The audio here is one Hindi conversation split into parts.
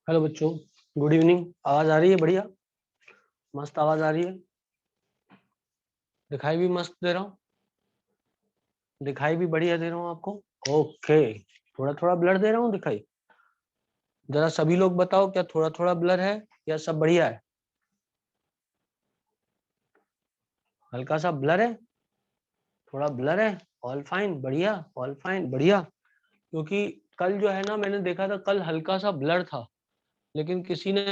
हेलो बच्चों, गुड इवनिंग। आवाज आ रही है? बढ़िया, मस्त आवाज आ रही है। दिखाई भी मस्त दे रहा हूँ, दिखाई भी बढ़िया दे रहा हूँ आपको। ओके, थोड़ा थोड़ा ब्लर दे रहा हूँ दिखाई। जरा सभी लोग बताओ, क्या थोड़ा थोड़ा ब्लर है या सब बढ़िया है? हल्का सा ब्लर है, थोड़ा ब्लर है। ऑल फाइन, बढ़िया। ऑल फाइन, बढ़िया। क्योंकि कल जो है ना, मैंने देखा था कल हल्का सा ब्लर था, लेकिन किसी ने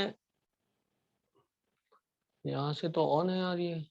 यहाँ से तो ऑन है यार ये।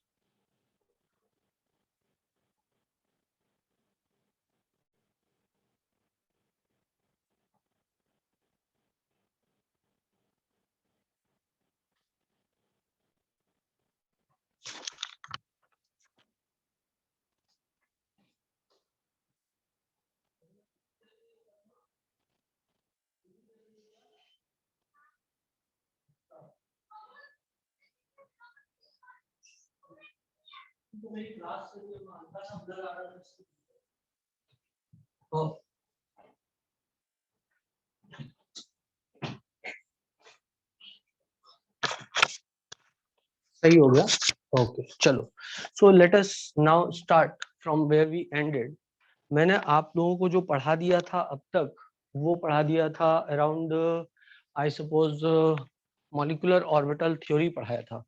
तो मेरी क्लास से हल्का सा ब्लर आ रहा था। सही हो गया। ओके, चलो। So let us now start from where we ended. मैंने आप लोगों को जो पढ़ा दिया था अब तक, वो पढ़ा दिया था around, I suppose, molecular orbital theory पढ़ाया था।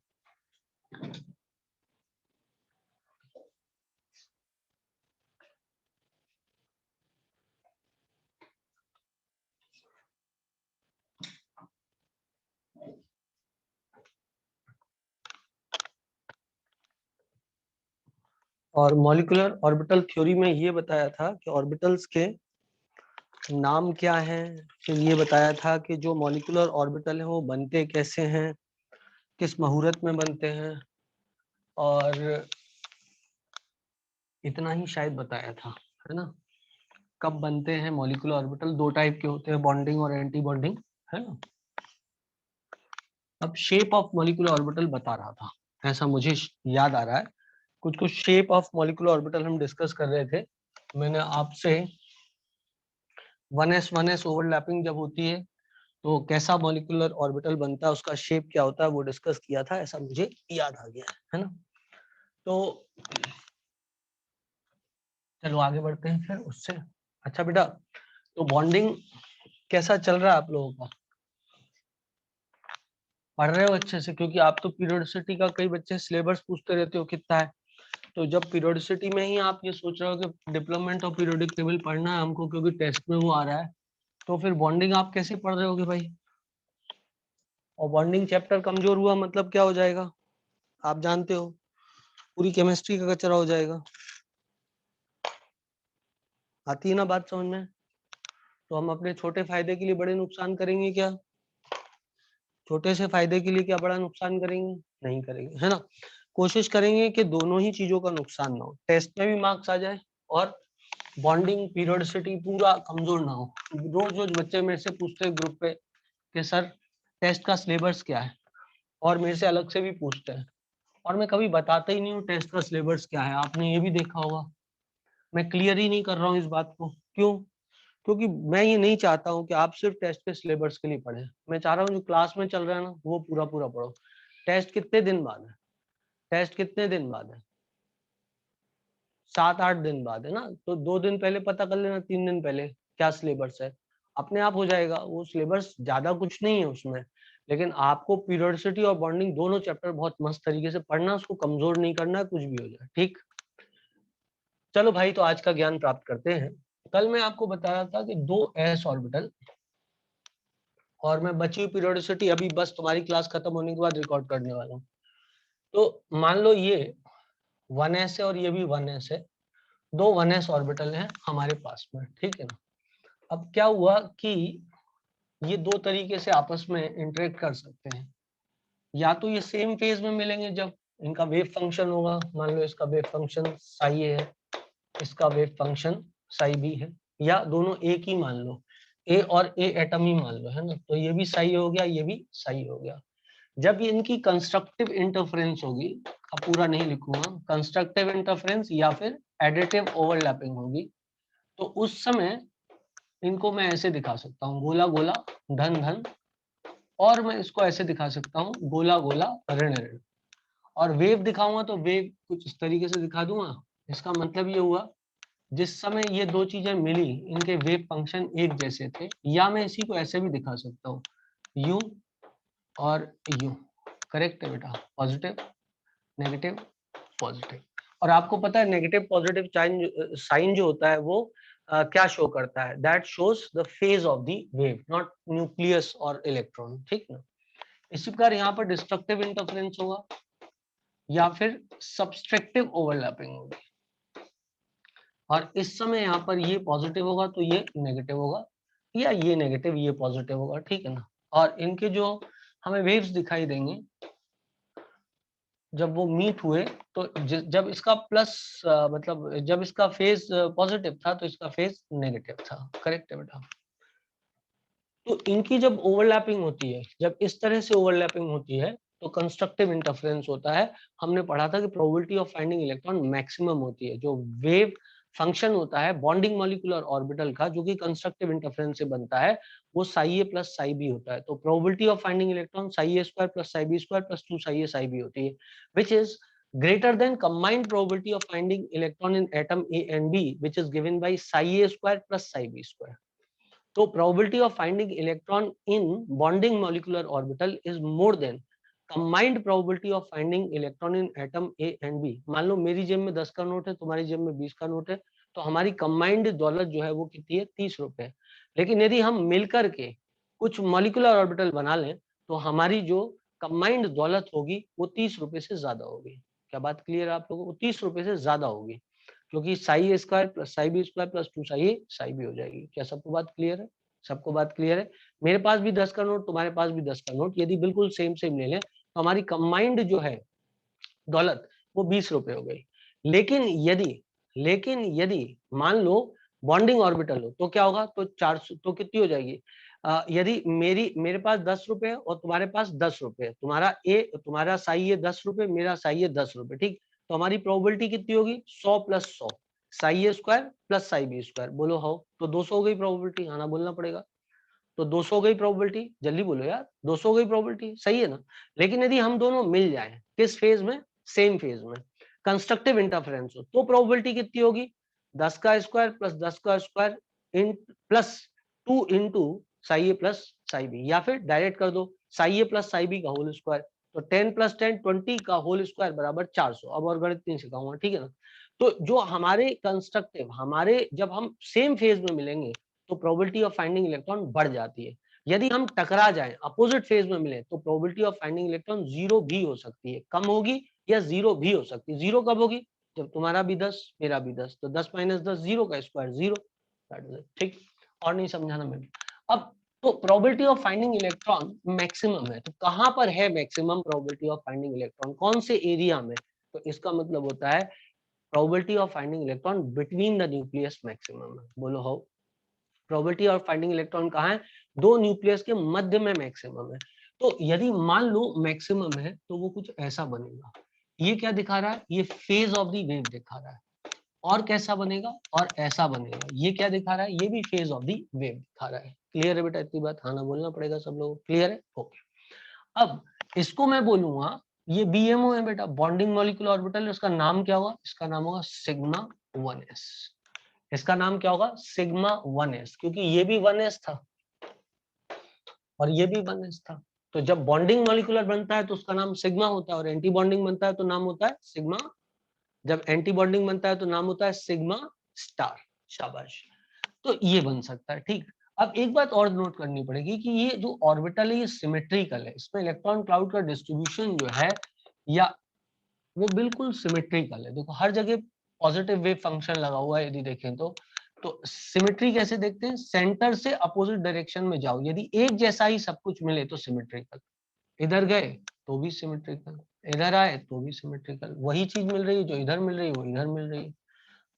और मॉलिक्यूलर ऑर्बिटल थ्योरी में ये बताया था कि ऑर्बिटल्स के नाम क्या हैं। फिर ये बताया था कि जो मॉलिक्यूलर ऑर्बिटल हैं वो बनते कैसे हैं, किस मुहूर्त में बनते हैं, और इतना ही शायद बताया था, है ना। कब बनते हैं मॉलिक्यूलर ऑर्बिटल, दो टाइप के होते हैं, बॉन्डिंग और एंटी बॉन्डिंग, है ना। अब शेप ऑफ मॉलिक्यूलर ऑर्बिटल बता रहा था, ऐसा मुझे याद आ रहा है। कुछ कुछ शेप ऑफ मॉलिक्यूलर ऑर्बिटल हम डिस्कस कर रहे थे। मैंने आपसे 1s ओवरलैपिंग जब होती है तो कैसा मॉलिक्यूलर ऑर्बिटल बनता है, उसका शेप क्या होता है, वो डिस्कस किया था, ऐसा मुझे याद आ गया है ना। तो चलो आगे बढ़ते हैं फिर उससे। अच्छा बेटा, तो बॉन्डिंग कैसा चल रहा है आप लोगों का? पढ़ रहे हो अच्छे से? क्योंकि आप तो पीरियोडिसिटी का, कई बच्चे सिलेबस पूछते रहते हो कितना है। तो जब पीरियोडिसिटी में ही आप ये सोच रहे हो कि डिप्लोमेंट और पीरियोडिक टेबल पढ़ना है हमको क्योंकि टेस्ट में वो आ रहा है, तो फिर बॉन्डिंग आप कैसे पढ़ रहे होगे भाई? और बॉन्डिंग चैप्टर कमजोर हुआ मतलब क्या हो जाएगा, आप जानते हो, पूरी केमिस्ट्री का कचरा हो जाएगा। आती है ना बात समझ में? तो हम अपने छोटे फायदे के लिए बड़े नुकसान करेंगे क्या? छोटे से फायदे के लिए क्या बड़ा नुकसान करेंगे? नहीं करेंगे, है ना। कोशिश करेंगे कि दोनों ही चीजों का नुकसान ना हो, टेस्ट में भी मार्क्स आ जाए और बॉन्डिंग पीरियोडिसिटी पूरा कमजोर ना हो। रोज रोज बच्चे मेरे से पूछते हैं ग्रुप पे कि सर टेस्ट का सिलेबस क्या है, और मेरे से अलग से भी पूछते हैं, और मैं कभी बताता ही नहीं हूँ टेस्ट का सिलेबस क्या है। आपने ये भी देखा होगा, मैं क्लियर ही नहीं कर रहा हूँ इस बात को। क्यों? क्योंकि मैं ये नहीं चाहता हूँ कि आप सिर्फ टेस्ट के सिलेबस के लिए पढ़ें। मैं चाह रहा हूँ जो क्लास में चल रहा है ना, वो पूरा पूरा पढ़ो। टेस्ट कितने दिन बाद है? टेस्ट कितने दिन बाद है? 7-8 दिन बाद है ना। तो 2 दिन पहले पता कर लेना, 3 दिन पहले क्या सिलेबस है, अपने आप हो जाएगा। वो सिलेबस ज्यादा कुछ नहीं है उसमें, लेकिन आपको पीरियोडिसिटी और बॉन्डिंग दोनों चैप्टर बहुत मस्त तरीके से पढ़ना, उसको कमजोर नहीं करना, कुछ भी हो जाए, ठीक। चलो भाई, तो आज का ज्ञान प्राप्त करते हैं। कल मैं आपको बता रहा था कि दो एस ऑर्बिटल, और मैं बची हुई पीरियोडिसिटी अभी बस तुम्हारी क्लास खत्म होने के बाद रिकॉर्ड करने वाला हूँ। तो मान लो ये 1s है और ये भी 1s है, दो 1s ऑर्बिटल हैं हमारे पास में, ठीक है ना। अब क्या हुआ कि ये दो तरीके से आपस में इंटरेक्ट कर सकते हैं। या तो ये सेम फेज में मिलेंगे जब इनका वेव फंक्शन होगा, मान लो इसका वेव फंक्शन साई ए है, इसका वेव फंक्शन साई बी है, या दोनों एक ही मान लो, ए और ए एटम ही मान लो, है ना। तो ये भी साई हो गया, ये भी साई हो गया। जब ये इनकी कंस्ट्रक्टिव इंटरफेरेंस होगी, अब पूरा नहीं लिखूंगा, कंस्ट्रक्टिव इंटरफेरेंस या फिर एडिटिव ओवरलैपिंग होगी, तो उस समय इनको मैं ऐसे दिखा सकता हूँ, गोला गोला, धन धन, और मैं इसको ऐसे दिखा सकता हूँ, गोला गोला ऋण ऋण। और वेव दिखाऊंगा तो वेव कुछ इस तरीके से दिखा दूंगा। इसका मतलब ये हुआ जिस समय ये दो चीजें मिली, इनके वेव फंक्शन एक जैसे थे, या मैं इसी को ऐसे भी दिखा सकता हूँ, यू और यू। करेक्ट है बेटा, पॉजिटिव नेगेटिव पॉजिटिव। और आपको पता है नेगेटिव पॉजिटिव साइन जो होता है वो क्या शो करता है, that shows the phase of the wave, not nucleus और इलेक्ट्रॉन, ठीक ना। इसी प्रकार यहाँ पर डिस्ट्रक्टिव इंटरफेरेंस होगा या फिर सब्सट्रैक्टिव ओवरलैपिंग होगी। और इस समय यहाँ पर ये पॉजिटिव होगा तो ये नेगेटिव होगा, या ये नेगेटिव ये पॉजिटिव होगा, ठीक है ना। और इनके जो हमें वेव्स दिखाई देंगे जब वो मीट हुए, तो जब इसका प्लस मतलब जब इसका फेज पॉजिटिव था तो इसका फेज नेगेटिव था। करेक्ट है बेटा। तो इनकी जब ओवरलैपिंग होती है, जब इस तरह से ओवरलैपिंग होती है तो कंस्ट्रक्टिव इंटरफेरेंस होता है। हमने पढ़ा था कि probability of finding electron maximum होती है। जो वेव फंक्शन होता है बॉन्डिंग मॉलिक्यूलर ऑर्बिटल का, जो कि कंस्ट्रक्टिव इंटरफेरेंस से बनता है, वो psi A plus Sai B होता है। तो probability of finding electron psi A square plus Sai B square plus 2 psi A psi B होती है, which is greater than combined probability of finding electron in atom A and B, which is given by psi A square plus psi B square. तो probability of finding electron in bonding molecular orbital is more than combined probability of finding electron in atom A and B. मान लो मेरी जेब में 10 का नोट है, तुम्हारी जेब में 20 का नोट है, तो हमारी कंबाइंड दौलत जो है वो कितनी है, 30 रुपए। लेकिन यदि हम मिलकर के कुछ मॉलिक्यूलर ऑर्बिटल बना लें तो हमारी जो कंबाइंड दौलत होगी वो 30 रुपए से ज्यादा होगी। क्या बात क्लियर है आप लोगों को? 30 रुपए से ज्यादा होगी, क्योंकि साई ए square plus Sai B square plus 2 psi ए साई बी हो जाएगी। क्या सबको बात क्लियर है? सबको बात क्लियर है? मेरे पास भी 10 का नोट, तुम्हारे पास भी 10 का नोट, यदि बिल्कुल सेम सेम ले लें तो हमारी कंबाइंड जो है दौलत वो 20 रुपए हो गई। लेकिन यदि मान लो बॉन्डिंग ऑर्बिटल हो तो क्या होगा, तो 400, तो कितनी हो जाएगी, यदि मेरे पास 10 रुपए और तुम्हारे पास 10 रुपए, तुम्हारा साई है 10 रुपए, मेरा साई है 10 रुपए, ठीक। तो हमारी प्रोबेबिलिटी कितनी होगी, 100 प्लस 100, साई ए square plus Sai B square. बोलो हाउ, तो 200 हो गई प्रोबेबिलिटी, आना बोलना पड़ेगा। तो 200 हो गई प्रोबेबिलिटी, जल्दी बोलो यार, 200 हो गई प्रोबेबिलिटी, सही है ना। लेकिन यदि हम दोनों मिल जाएं, किस फेज में, सेम फेज में, कंस्ट्रक्टिव इंटरफेरेंस हो, तो प्रोबेबिलिटी कितनी होगी, 10 का स्क्वायर प्लस 10 का square in plus 2 into Sai A plus Sai B, या फिर डायरेक्ट कर दो Sai A plus Sai B का होल स्क्वायर। तो 10 प्लस 10 20 का होल स्क्वायर बराबर 400। अब और गणित नहीं सिखाऊंगा, ठीक है ना। तो जो हमारे कंस्ट्रक्टिव, हमारे जब हम सेम फेज में मिलेंगे तो प्रोबेबिलिटी ऑफ फाइंडिंग इलेक्ट्रॉन बढ़ जाती है। यदि हम टकरा जाएं, अपोजिट फेज में मिले, तो probability of finding electron zero भी हो सकती है, कम होगी या जीरो भी हो सकती है। जीरो कब होगी, जब तुम्हारा भी 10 मेरा भी 10, तो 10 माइनस 10 जीरो का स्क्वायर जीरो, ठीक। और नहीं समझाना मैंने। अब तो probability of finding electron maximum है, तो कहां पर है maximum probability of finding electron, कौन से एरिया में, तो इसका मतलब होता है probability of finding electron between the nucleus maximum है। बोलो how, probability of finding electron कहाँ है, दो न्यूक्लियस के मध्य में मैक्सिमम है। तो यदि मान लो मैक्सिमम है तो वो कुछ ऐसा बनेगा। ये क्या दिखा रहा है, ये फेज ऑफ द वेव दिखा रहा है। और कैसा बनेगा, और ऐसा बनेगा। ये क्या दिखा रहा है, ये भी फेज ऑफ द वेव दिखा रहा है। क्लियर है बेटा, इतनी बात हाँ ना बोलना पड़ेगा सब लोगों को, क्लियर है, ओके। अब इसको मैं बोलूंगा, ये बीएमओ है बेटा, बॉन्डिंग मॉलिक्यूलर ऑर्बिटल, इसका नाम क्या होगा, इसका नाम होगा सिग्मा 1s। इसका नाम क्या होगा, सिग्मा 1s, क्योंकि ये भी 1s था और ये भी 1s था। तो जब बॉन्डिंग मॉलिक्यूलर बनता है तो उसका नाम सिग्मा होता है, और एंटी बॉन्डिंग बनता है तो नाम होता है सिग्मा। जब एंटी बॉन्डिंग बनता है तो नाम होता है सिग्मा स्टार। शाबाश। तो ये बन सकता है, ठीक। अब एक बात और नोट करनी पड़ेगी कि ये जो ऑर्बिटल है ये सिमेट्रिकल है, इसमें इलेक्ट्रॉन क्लाउड का डिस्ट्रीब्यूशन जो है या वो बिल्कुल सिमेट्रिकल है। देखो हर जगह पॉजिटिव वेव फंक्शन लगा हुआ है, यदि देखें तो सिमेट्री कैसे देखते हैं, सेंटर से अपोजिट डायरेक्शन में जाओ, यदि एक जैसा ही सब कुछ मिले तो सिमेट्रिकल, इधर गए तो भी सिमेट्रिकल, इधर आए तो भी सिमेट्रिकल, वही चीज मिल रही है, जो इधर मिल रही है वो इधर मिल रही है,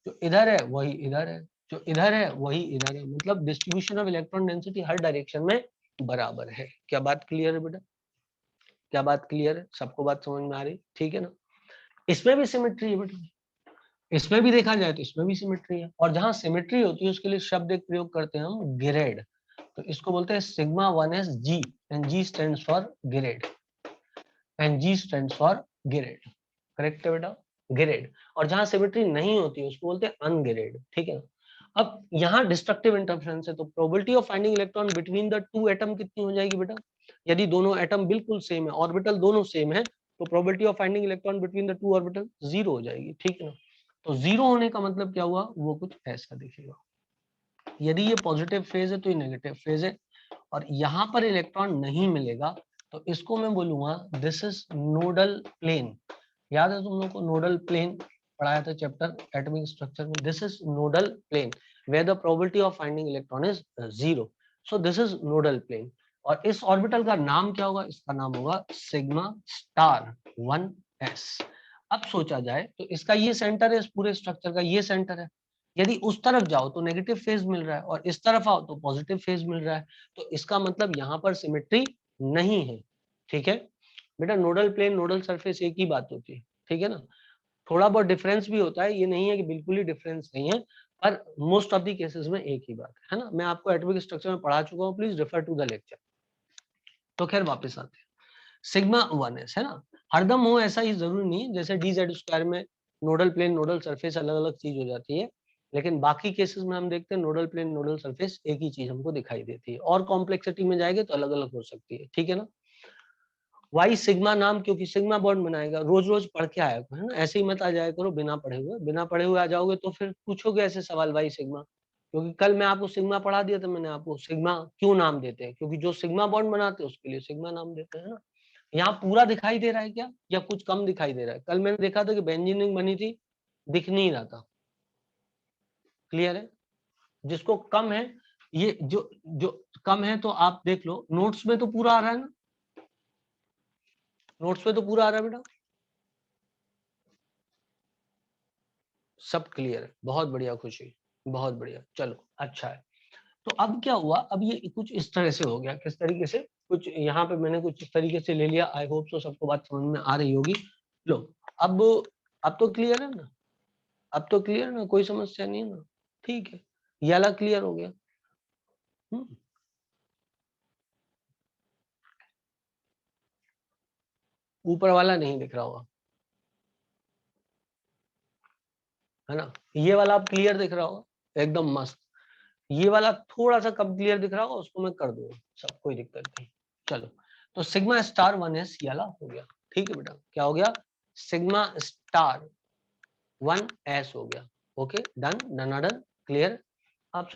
जो इधर है वही इधर है, जो इधर है वही इधर है। मतलब distribution of electron density her direction में बराबर है। क्या बात क्लियर है बेटा, क्या बात क्लियर है, सबको बात समझ में आ रही, ठीक है ना। इसमें भी सिमेट्री है बेटा, इसमें भी देखा जाए तो इसमें भी सिमेट्री है। और जहां सिमेट्री होती है उसके लिए शब्द एक प्रयोग करते हैं हम, ग्रेड। तो इसको बोलते हैं sigma 1s G, and G stands for grade, and G stands for grade, correct है बेटा, ग्रेड। और जहां सिमेट्री नहीं होती है उसको बोलते हैं अनग्रेड, ठीक है ना। अब यहाँ डिस्ट्रक्टिव इंटरफेरेंस है, तो probability of finding electron between the two atom कितनी हो जाएगी बेटा, यदि दोनों एटम बिल्कुल सेम है, ऑर्बिटल दोनों सेम है, तो probability of finding electron between the two orbital zero हो जाएगी, ठीक है ना। तो जीरो होने का मतलब क्या हुआ, वो कुछ ऐसा दिखेगा। यदि ये पॉजिटिव फेज है तो ये नेगेटिव फेज है, और यहाँ पर इलेक्ट्रॉन नहीं मिलेगा तो इसको मैं बोलूंगा दिस इज नोडल प्लेन। याद है तुम लोग को नोडल प्लेन पढ़ाया था चैप्टर एटॉमिक स्ट्रक्चर में, this is nodal plane where the probability of finding electron is zero, so this is nodal plane. और इस ऑर्बिटल का नाम क्या होगा, इसका नाम होगा सिग्मा स्टार 1s। अब सोचा जाए तो इसका ये सेंटर है, इस पूरे स्ट्रक्चर का ये सेंटर है, यदि उस तरफ जाओ तो नेगेटिव फेज मिल रहा है और इस तरफ आओ तो पॉजिटिव फेज मिल रहा है, तो इसका मतलब यहाँ पर सिमेट्री नहीं है, ठीक है बेटा। नोडल प्लेन नोडल सरफेस एक ही बात होती है, ठीक है ना। थोड़ा बहुत डिफरेंस भी होता है, ये नहीं है कि बिल्कुल ही डिफरेंस नहीं है, पर मोस्ट ऑफ दी केसेस में एक ही बात है ना। मैं आपको एटॉमिक स्ट्रक्चर में पढ़ा चुका हूँ, please refer to the lecture. तो खैर वापस आते हैं, सिग्मा 1s है ना, हरदम हो ऐसा ही जरूरी नहीं, जैसे dz² में नोडल प्लेन नोडल सरफेस अलग अलग चीज हो जाती है, लेकिन बाकी केसेस में हम देखते हैं नोडल प्लेन नोडल सरफेस एक ही चीज हमको दिखाई देती है, और कॉम्प्लेक्सिटी में जाएंगे तो अलग अलग हो सकती है, ठीक है ना। वाई सिग्मा नाम क्योंकि सिग्मा बॉन्ड बनाएगा, रोज रोज पढ़ के आया करो है ना, ऐसे ही मत आ जाया करो बिना पढ़े हुए, बिना पढ़े हुए आ जाओगे तो फिर पूछोगे ऐसे सवाल वाई सिग्मा, क्योंकि कल मैं आपको सिग्मा पढ़ा दिया था, मैंने आपको सिग्मा क्यों नाम देते हैं, क्योंकि जो सिग्मा बॉन्ड बनाते हैं उसके लिए सिग्मा नाम देते हैं ना। यहाँ पूरा दिखाई दे रहा है क्या, या कुछ कम दिखाई दे रहा है, कल मैंने देखा था कि बेंजीन रिंग बनी थी, दिख नहीं रहा था, क्लियर है। जिसको कम है, ये जो जो कम है तो आप देख लो, नोट्स में तो पूरा आ रहा है ना, नोट्स में तो पूरा आ रहा है बेटा, सब क्लियर है, बहुत बढ़िया खुशी, बहुत बढ़िया, चलो अच्छा है। तो अब क्या हुआ, अब ये कुछ इस तरह से हो गया, किस तरीके से, कुछ यहाँ पे मैंने कुछ इस तरीके से ले लिया, आई होप सो सबको बात समझ में आ रही होगी। लो अब अब तो क्लियर है ना, अब तो क्लियर है ना, कोई समस्या नहीं है ना, ठीक है, ये वाला क्लियर हो गया। ऊपर वाला नहीं दिख रहा होगा, है ना, ये वाला आप क्लियर दिख रहा होगा एकदम मस्त, ये वाला थोड़ा सा कम क्लियर दिख रहा होगा, उसको मैं कर दूंगा, सब कोई दिक्कत नहीं। चलो तो सिग्मा स्टार 1s ये वाला हो गया, ठीक है बेटा, क्या हो गया, सिग्मा स्टार 1s हो गया, ओके डन, डन क्लियर। आप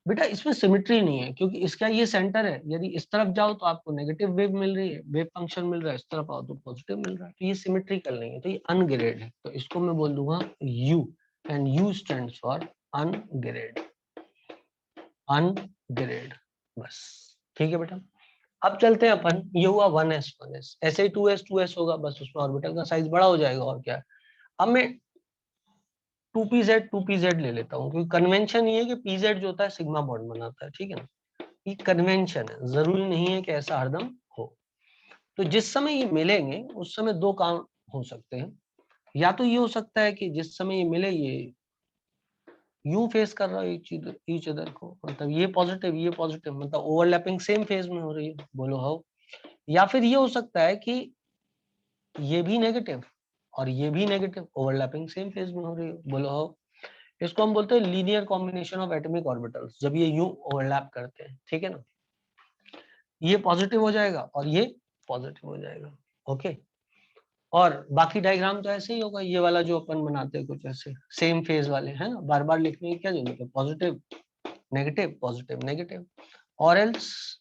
बेटा इसमें सिमेट्री नहीं है, क्योंकि इसका ये सेंटर है, यदि इस तरफ जाओ तो आपको नेगेटिव वेव मिल रही है, वेव फंक्शन मिल रहा है, इस तरफ आओ तो पॉजिटिव मिल रहा है, तो ये सिमेट्रिकल नहीं है, तो ये अनग्रेड है, तो इसको मैं बोल दूंगा U, and U stands for ungrade, ungrade, बस, ठीक है बेटा। अब चलते हैं अपन, ये हुआ 1s, ऐसे ही 2s होगा, बस उसमें ऑर्बिटल का साइज बड़ा हो जाएगा, और क्या है। अब मैं 2pz ले लेता हूँ, क्योंकि कन्वेंशन ये है कि pz जो होता है सिग्मा बॉन्ड बनाता है, ठीक है ना, ये कन्वेंशन है, जरूरी नहीं है कि ऐसा हरदम हो। तो जिस समय ये मिलेंगे उस समय दो काम हो सकते हैं, या तो ये हो सकता है कि जिस समय ये मिले ये यू फेस कर रहा है ईच अदर को, मतलब ये पॉजिटिव मतलब ओवरलैपिंग सेम फेज में हो रही है, बोलो हो। या फिर ये हो सकता है कि ये भी नेगेटिव और ये भी नेगेटिव ओवरलैपिंग सेम फेज में हो रही है, बोलो हो। इसको हम बोलते हैं linear combination of atomic orbitals, जब ये यूं ओवरलैप करते हैं, ठीक है ना, ये पॉजिटिव हो जाएगा और ये पॉजिटिव हो जाएगा, ओके। और बाकी डायग्राम तो ऐसे ही होगा, ये वाला जो अपन बनाते हैं कुछ ऐसे सेम फेज वाले है ना, बार बार लिखने की क्या जरूरत है, पॉजिटिव नेगेटिव पॉजिटिव नेगेटिव, और else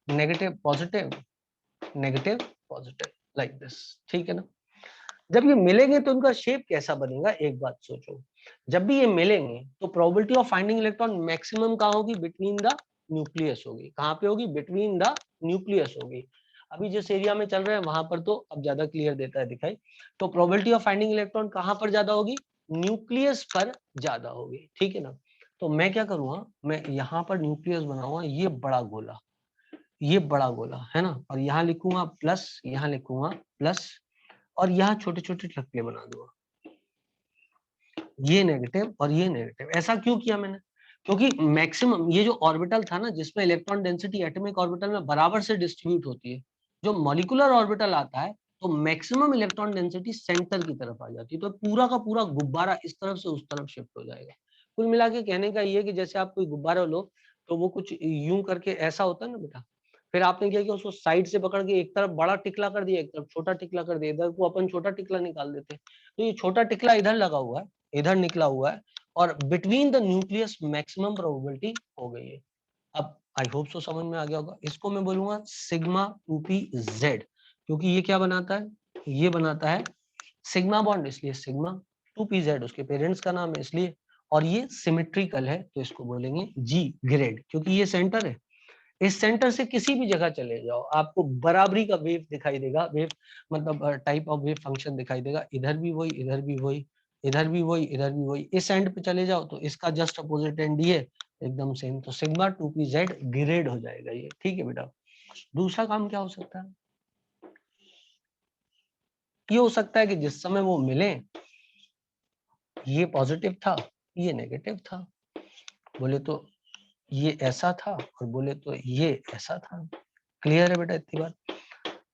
negative positive negative positive, like this, ठीक है ना। जब ये मिलेंगे तो उनका शेप कैसा बनेगा, एक बात सोचो, जब भी ये मिलेंगे तो probability of finding electron maximum कहाँ होगी, बिटवीन द न्यूक्लियस होगी, कहाँ पे होगी, बिटवीन द न्यूक्लियस होगी। अभी जिस एरिया में चल रहे हैं वहां पर तो अब ज्यादा क्लियर देता है दिखाई, तो प्रोबेबिलिटी ऑफ फाइंडिंग इलेक्ट्रॉन कहाँ पर ज्यादा होगी, न्यूक्लियस पर ज्यादा होगी, ठीक है ना। तो मैं क्या करूंगा, मैं यहाँ पर न्यूक्लियस बनाऊंगा, ये बड़ा गोला, ये बड़ा गोला है ना, और यहाँ लिखूंगा प्लस, यहाँ लिखूंगा प्लस, और यहाँ छोटे छोटे टकले बना दूंगा, ये नेगेटिव और ये नेगेटिव। ऐसा क्यों किया मैंने, क्योंकि मैक्सिमम ये जो ऑर्बिटल था ना जिसमें इलेक्ट्रॉन डेंसिटी एटॉमिक ऑर्बिटल में बराबर से डिस्ट्रीब्यूट होती है, जो मॉलिक्यूलर ऑर्बिटल आता है तो मैक्सिमम इलेक्ट्रॉन डेंसिटी सेंटर की तरफ आ जाती है, तो पूरा का पूरा गुब्बारा इस तरफ से उस तरफ शिफ्ट हो जाएगा। कुल मिला के कहने का ये कि जैसे आप कोई गुब्बारा लो तो वो कुछ यूं करके ऐसा होता है ना बेटा, फिर आपने क्या किया उसको साइड से पकड़ के एक तरफ बड़ा टिकला कर दिया, एक तरफ छोटा टिकला कर दिया, इधर को अपन छोटा टिकला निकाल देते हैं, तो ये छोटा टिकला इधर लगा हुआ है, इधर निकला हुआ है, और between the nucleus maximum probability हो गई है। अब आई होप सो समझ में आ गया होगा। इसको मैं बोलूंगा सिग्मा 2p z, क्योंकि ये क्या बनाता है, ये बनाता है सिग्मा बॉन्ड, इसलिए सिग्मा 2p z उसके पेरेंट्स का नाम है इसलिए, और ये सिमेट्रिकल है तो इसको बोलेंगे जी ग्रेड, क्योंकि ये सेंटर है। इस सेंटर से किसी भी जगह चले जाओ आपको बराबरी का वेव दिखाई देगा, वेव मतलब टाइप ऑफ वेव फंक्शन दिखाई देगा, इधर भी वही, इधर भी वही, इधर भी वही, इधर भी वही। इस एंड पे चले जाओ तो इसका जस्ट अपोजिट एंड ये एकदम सेम, तो सिग्मा 2p z ग्रेड हो जाएगा ये। ठीक है बेटा। दूसरा काम क्या हो सकता है, ये हो सकता है कि जिस समय वो मिले ये पॉजिटिव था, ये नेगेटिव था, बोले तो ये ऐसा था और बोले तो ये ऐसा था। क्लियर है बेटा इतनी बात।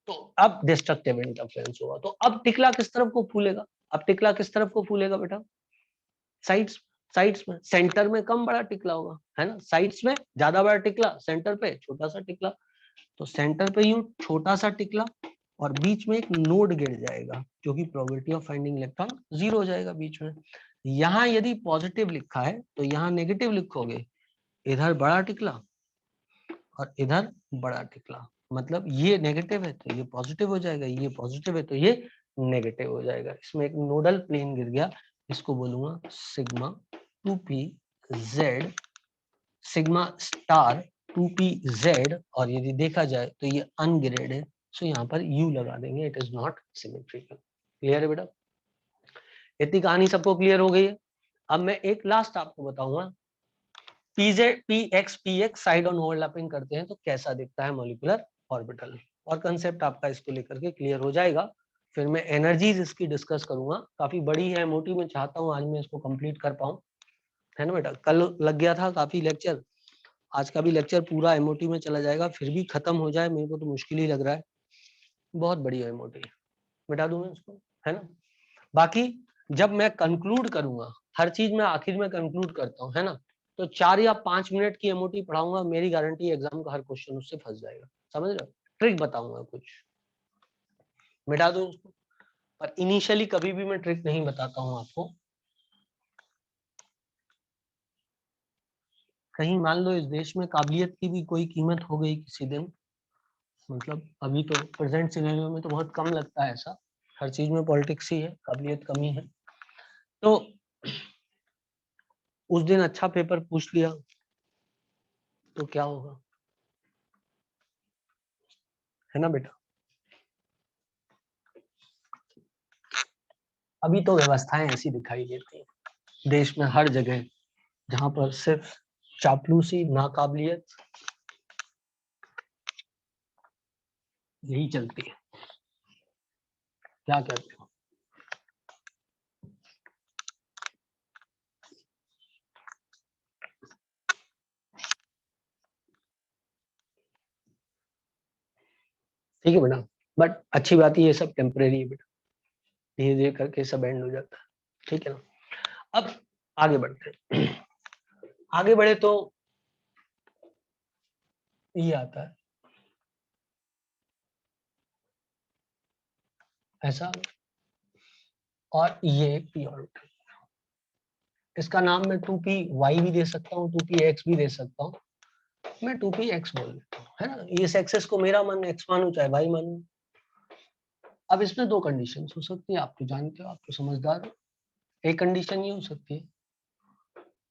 तो अब डिस्ट्रक्टिव इंटरफेरेंस होगा, तो अब टिकला किस तरफ को फूलेगा, अब टिकला किस तरफ को फूलेगा बेटा, साइड्स, साइड्स में। सेंटर में कम बड़ा टिकला होगा, है ना, साइड्स में ज्यादा बड़ा टिकला, सेंटर पे छोटा सा टिकला, तो सेंटर पे यूं छोटा सा टिकला और बीच में एक नोड गिर जाएगा, क्योंकि प्रोबेबिलिटी ऑफ फाइंडिंग इलेक्ट्रॉन 0 हो जाएगा बीच में। यहाँ यदि पॉजिटिव लिखा है तो यहाँ नेगेटिव लिखोगे, इधर बड़ा टिकला और इधर बड़ा टिकला, मतलब ये नेगेटिव है तो ये पॉजिटिव हो जाएगा, ये पॉजिटिव है तो ये नेगेटिव हो जाएगा। इसमें एक नोडल प्लेन गिर गया, इसको बोलूंगा sigma 2p z, sigma star 2p z, और यदि देखा जाए तो ये अनग्रेड है, सो यहाँ पर u लगा देंगे, it is not symmetrical. Clear है बेटा, इतनी कहानी सबको क्लियर हो गई है। अब मैं एक लास्ट आपको बताऊंगा, px साइड ऑन ओवरलैपिंग करते हैं तो कैसा दिखता है मॉलिक्यूलर ऑर्बिटल, और कंसेप्ट आपका इसको लेकर के क्लियर हो जाएगा। फिर मैं एनर्जीज इसकी डिस्कस करूंगा, काफी बड़ी है, मोटी, मैं चाहता हूँ आज मैं इसको कंप्लीट कर पाऊं, है ना बेटा। कल लग गया था काफी लेक्चर, आज का भी लेक्चर पूरा एमओटी में चला जाएगा, फिर भी खत्म हो जाए मेरे को तो मुश्किल ही लग रहा है, बहुत बड़ी है एमओटी, मिटा दूं मैं इसको, है ना। बाकी जब मैं कंक्लूड करूंगा, हर चीज में आखिर में कंक्लूड करता हूँ, है ना, तो 4 या 5 मिनट की एमओटी पढ़ाऊंगा, मेरी गारंटी एग्जाम का हर क्वेश्चन उससे फंस जाएगा, समझ रहे हो। ट्रिक बताऊंगा कुछ, मिटा दूं इसको, पर इनिशियली कभी भी मैं ट्रिक नहीं बताता हूँ आपको। कहीं मान लो इस देश में काबिलियत की भी कोई कीमत हो गई किसी दिन, मतलब अभी तो प्रेजेंट सिनेरियो में तो बहुत कम लगता है ऐसा, हर चीज में पॉलिटिक्स ही है, काबिलियत कमी है, तो उस दिन अच्छा पेपर पूछ लिया तो क्या होगा, है ना बेटा। अभी तो व्यवस्थाएं ऐसी दिखाई देती हैं देश में हर जगह, जहां पर सिर्फ चापलूसी, नाकाबिलियत यही चलती है। क्या कहते हो। ठीक है बेटा, बट अच्छी बात ये सब टेम्परेरी है बेटा, धीरे धीरे करके सब एंड हो जाता है, ठीक है ना। अब आगे बढ़ते हैं, आगे बढ़े तो ये आता है ऐसा, और ये एक पी ऑर्बिटल, इसका नाम मैं 2p y भी दे सकता हूँ, 2px भी दे सकता हूँ, मैं 2px बोल देता हूँ, है ना। इस एक्सेस को मेरा मान x मानू चाहे y मानू। अब इसमें दो कंडीशन हो सकती है, आप तो जानते हो, आप तो समझदार हो। एक कंडीशन ये हो सकती है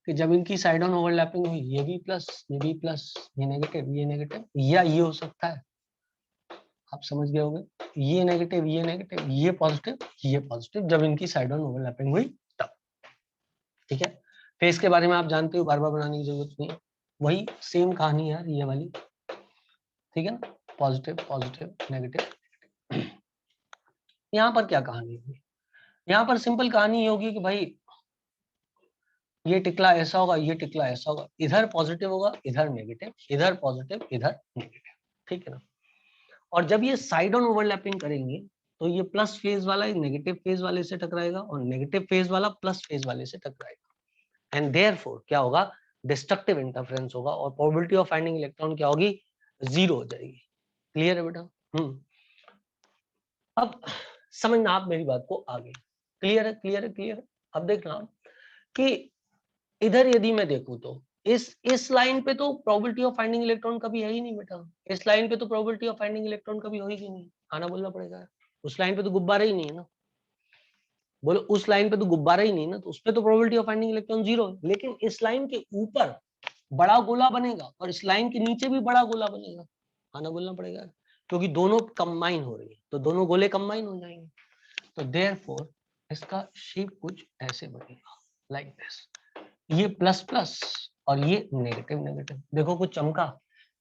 कि जब इनकी साइड ऑन ओवरलैपिंग हुई, ये भी प्लस, ये भी प्लस, ये नेगेटिव, या ये हो सकता है, आप समझ गए होंगे, ये नेगेटिव, ये पॉजिटिव, ये पॉजिटिव, जब इनकी साइड ऑन ओवरलैपिंग हुई तब। ठीक है, फेस के बारे में आप जानते हो, बार बार बनाने की जरूरत नहीं है, वही सेम कहानी यार ये वाली, ठीक है ना, पॉजिटिव पॉजिटिव नेगेटिव। यहाँ पर क्या कहानी होगी, यहाँ पर सिंपल कहानी ये होगी कि भाई ये टिकला ऐसा होगा, ये टिकला ऐसा होगा, इधर पॉजिटिव होगा, इधर नेगेटिव, इधर पॉजिटिव, इधर नेगेटिव, ठीक है ना। और जब ये साइड ऑन ओवरलैपिंग करेंगे तो ये प्लस फेज वाला नेगेटिव फेज वाले से टकराएगा और नेगेटिव फेज वाला प्लस फेज वाले से टकराएगा, एंड देयरफॉर क्या होगा, डिस्ट्रक्टिव इंटरफेरेंस होगा और प्रोबेबिलिटी ऑफ फाइंडिंग इलेक्ट्रॉन क्या होगी, 0 हो जाएगी। क्लियर है बेटा? अब समझना आप मेरी बात को आगे। क्लियर है, क्लियर है, क्लियर है। अब देखना कि इधर यदि मैं देखूं तो इस लाइन पे तो प्रोबेबिलिटी ऑफ फाइंडिंग इलेक्ट्रॉन कभी है ही नहीं बेटा। इस लाइन पे तो प्रोबेबिलिटी ऑफ फाइंडिंग इलेक्ट्रॉन कभी होगी नहीं, आना बोलना पड़ेगा। उस लाइन पे तो गुब्बारा ही नहीं है ना, बोलो उस लाइन पे तो गुब्बारा ही नहीं ना, तो उसपे तो प्रोबेबिलिटी ऑफ फाइंडिंग इलेक्ट्रॉन 0 है। लेकिन इस लाइन के ऊपर बड़ा गोला बनेगा और इस लाइन के नीचे भी बड़ा गोला बनेगा, आना बोलना पड़ेगा, क्योंकि दोनों कंबाइन हो रही है तो दोनों गोले कंबाइन हो जाएंगे। तो देयरफॉर इसका शेप कुछ ऐसे बनेगा, लाइक दिस। ये प्लस प्लस और ये नेगेटिव नेगेटिव, देखो कुछ चमका।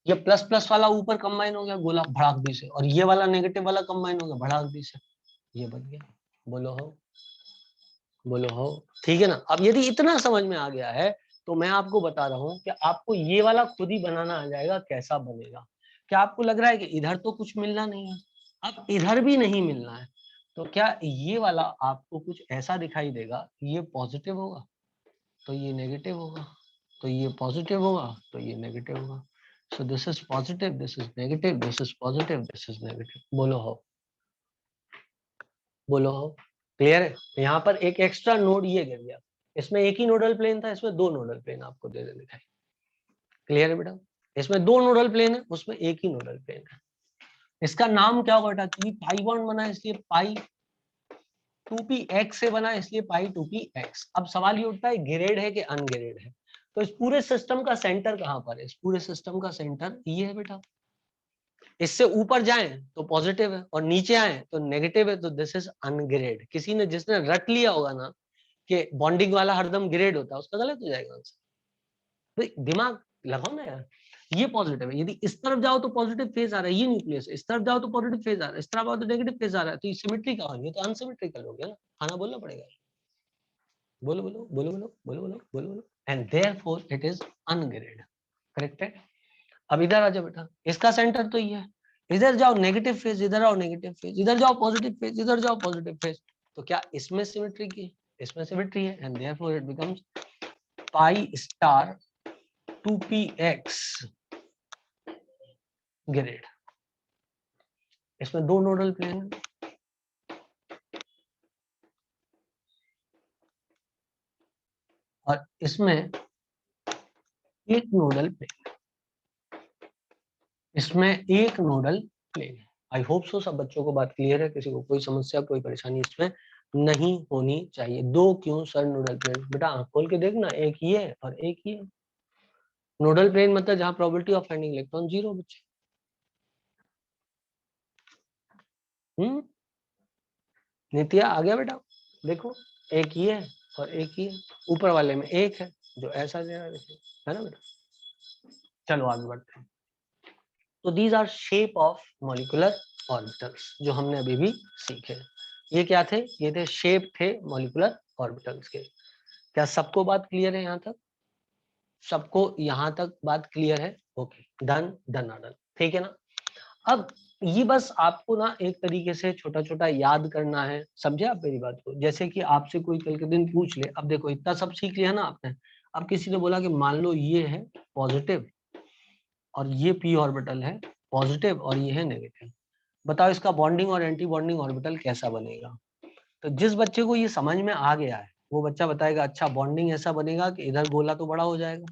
ये प्लस प्लस वाला ऊपर कंबाइन हो गया गोला भड़ाक दी से, और ये वाला नेगेटिव वाला कंबाइन हो गया भड़ाक दी से, ये बन गया। बोलो हो, बोलो हो, ठीक है ना। अब यदि इतना समझ में आ गया है तो मैं आपको बता रहा हूं कि आपको ये वाला खुद ही बनाना आ जाएगा, कैसा बनेगा। क्या आपको लग रहा है कि इधर तो कुछ मिलना नहीं है, अब इधर भी नहीं मिलना है, तो क्या ये वाला आपको कुछ ऐसा दिखाई देगा, ये पॉजिटिव होगा तो ये नेगेटिव होगा, तो ये पॉजिटिव होगा तो ये नेगेटिव होगा। सो this is positive, this is negative, this is positive, this is negative. बोलो हो, बोलो हो। क्लियर है? यहाँ पर एक एक्स्ट्रा नोड ये गिर गया, इसमें एक ही नोडल प्लेन था, इसमें 2 नोडल प्लेन आपको दे दे दिखाई। क्लियर है बेटा? इसमें 2 नोडल प्लेन है, उसमें एक ही नोडल प्लेन है। इसका नाम क्या होगा बेटा? क्योंकि पाई बॉन्ड बना है इसलिए पाई 2p x से बना है इसलिए पाई 2p x। अब सवाल ये उठता है ग्रेड है कि अनग्रेड है। तो इस पूरे सिस्टम का सेंटर कहाँ पर है? इस पूरे सिस्टम का सेंटर ये है बेटा। इससे ऊपर जाएं तो पॉजिटिव है और नीचे आए तो नेगेटिव है, तो दिस इज अनग्रेड। किसी ने जिसने रट लिया होगा ना कि बॉन्डिंग वाला हरदम ग्रेड होता है, उसका गलत हो जाएगा आंसर। तो दिमाग लगाओ ना यार, ये पॉजिटिव है, यदि इस तरफ जाओ तो पॉजिटिव फेज आ रहा है, ये न्यूक्लियस, इस तरफ जाओ तो पॉजिटिव फेज आ रहा है, इस तरफ आओ तो नेगेटिव फेज आ रहा है, तो ये सिमेट्री का ये तो अनसिमेट्रिकल हो गया ना, खाना बोलना पड़ेगा। बोलो बोलो बोलो बोलो बोलो बोलो बोलो बोलो, and therefore it is ungrade. Correct है? अब इधर आ जाओ बेटा, इसका सेंटर तो ये है, इधर जाओ नेगेटिव फेज, इधर आओ नेगेटिव फेज, इधर जाओ पॉजिटिव फेज, इधर जाओ पॉजिटिव फेज, तो क्या इसमें सिमेट्री की, इसमें सिमेट्री है, and therefore it becomes pi star 2px grade. इसमें 2 नोडल प्लेन है, और इसमें एक नोडल प्लेन, इसमें एक नोडल प्लेन है। आई होप सो सब बच्चों को बात क्लियर है, किसी को कोई समस्या कोई परेशानी इसमें नहीं होनी चाहिए। 2 क्यों सर नोडल प्लेन? बेटा आंख खोल के देखना, एक ये है और एक ये है। नोडल प्लेन मतलब जहां प्रोबेबिलिटी ऑफ फाइंडिंग इलेक्ट्रॉन 0 बच्चे। नित्या आ गया बेटा? देखो एक ये है और एक ये, ऊपर वाले में एक है जो ऐसा दे रहा है ना बेटा। चलो आगे बढ़ते हैं। तो these are shape of molecular orbitals जो हमने अभी भी सीखे। ये क्या थे? ये थे शेप थे मॉलिक्यूलर ऑर्बिटल्स के। क्या सबको बात क्लियर है यहाँ तक? सबको यहाँ तक बात क्लियर है? ओके, डन डन डन, ठीक है ना। अब ये बस आपको ना एक तरीके से छोटा छोटा याद करना है, समझे आप मेरी बात को? जैसे कि आपसे कोई कल के दिन पूछ ले, अब देखो इतना सब सीख लिया ना आपने, अब किसी ने बोला कि मान लो ये है पॉजिटिव और ये p ऑर्बिटल है पॉजिटिव और ये है नेगेटिव, बताओ इसका बॉन्डिंग और एंटी बॉन्डिंग ऑर्बिटल कैसा बनेगा? तो जिस बच्चे को ये समझ में आ गया है वो बच्चा बताएगा अच्छा बॉन्डिंग ऐसा बनेगा कि इधर गोला तो बड़ा हो जाएगा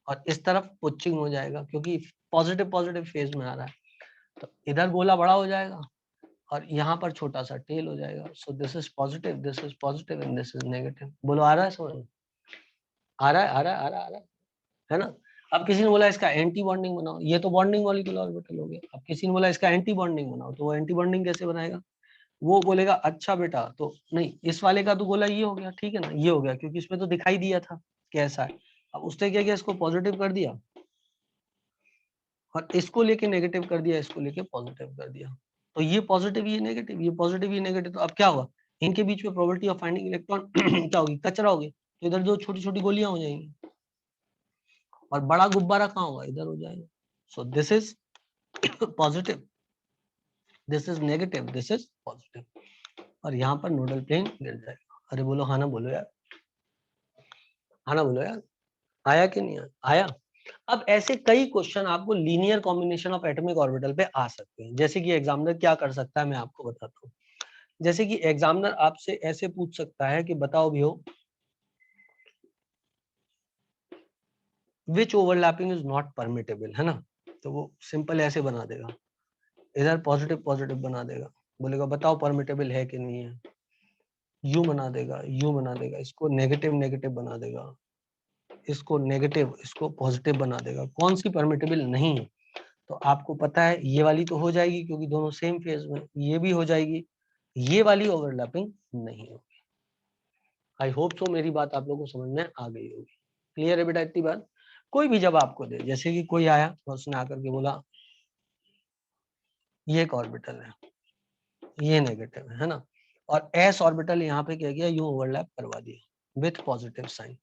और इस तरफ पुचिंग हो जाएगा, क्योंकि पॉजिटिव पॉजिटिव फेज में आ रहा है, तो इधर गोला बड़ा हो जाएगा और यहाँ पर छोटा सा टेल हो जाएगा। सो this is positive and this is negative. बोलो आ रहा है समझ में? आ रहा है, आ रहा है, आ रहा है, आ रहा है ना? अब किसी ने बोला इसका एंटी बॉन्डिंग बनाओ, ये तो बॉन्डिंग मॉलिक्यूलर ऑर्बिटल हो गया। अब किसी ने बोला इसका एंटी बॉन्डिंग बनाओ, तो वो एंटी बॉन्डिंग कैसे बनाएगा? वो बोलेगा अच्छा बेटा, तो नहीं इस वाले का तो गोला ये हो गया, ठीक है ना, ये हो गया क्योंकि इसमें तो दिखाई दिया था कैसा है। अब उसने क्या किया, इसको पॉजिटिव कर दिया और इसको लेके नेगेटिव कर दिया, इसको लेके पॉजिटिव कर दिया, तो ये पॉजिटिव ये नेगेटिव, ये पॉजिटिव ये नेगेटिव, तो अब क्या होगा? इनके बीच में प्रोबेबिलिटी ऑफ फाइंडिंग इलेक्ट्रॉन क्या होगी? कचरा होगी। तो इधर जो छोटी छोटी गोलियां हो जाएंगी, और बड़ा गुब्बारा कहाँ होगा, इधर हो जाएगा। सो this is positive, this is negative, this is positive, और यहाँ पर नोडल प्लेन गिर जाएगा। अरे बोलो हाँ ना बोलो यार, हाँ ना बोलो यार, आया कि नहीं आया? अब ऐसे कई क्वेश्चन आपको linear combination of atomic orbital पे आ सकते हैं। जैसे कि एग्जामिनर क्या कर सकता है मैं आपको बताता हूँ। जैसे कि एग्जामिनर आपसे ऐसे पूछ सकता है कि बताओ भी हो विच ओवरलैपिंग इज नॉट परमिटेबल, है ना। तो वो सिंपल ऐसे बना देगा, इधर पॉजिटिव पॉजिटिव बना देगा, बोलेगा बताओ परमिटेबल है कि नहीं है, यू बना देगा, यू बना देगा, इसको नेगेटिव नेगेटिव बना देगा, इसको नेगेटिव, इसको पॉजिटिव बना देगा। कौन सी परमिटेबल नहीं है, तो आपको पता है ये वाली तो हो जाएगी क्योंकि दोनों सेम फेज में, ये भी हो जाएगी, ये वाली ओवरलैपिंग नहीं होगी। आई होप सो मेरी बात आप लोगों को समझ में आ गई होगी। क्लियर है बेटा इतनी बात? कोई भी जब आपको दे, जैसे कि कोई आया और उसने आकर के बोला ये एक ऑर्बिटल है, ये नेगेटिव है ना, और एस ऑर्बिटल यहाँ पे क्या किया, यूं ओवरलैप करवा दिया विथ पॉजिटिव साइन।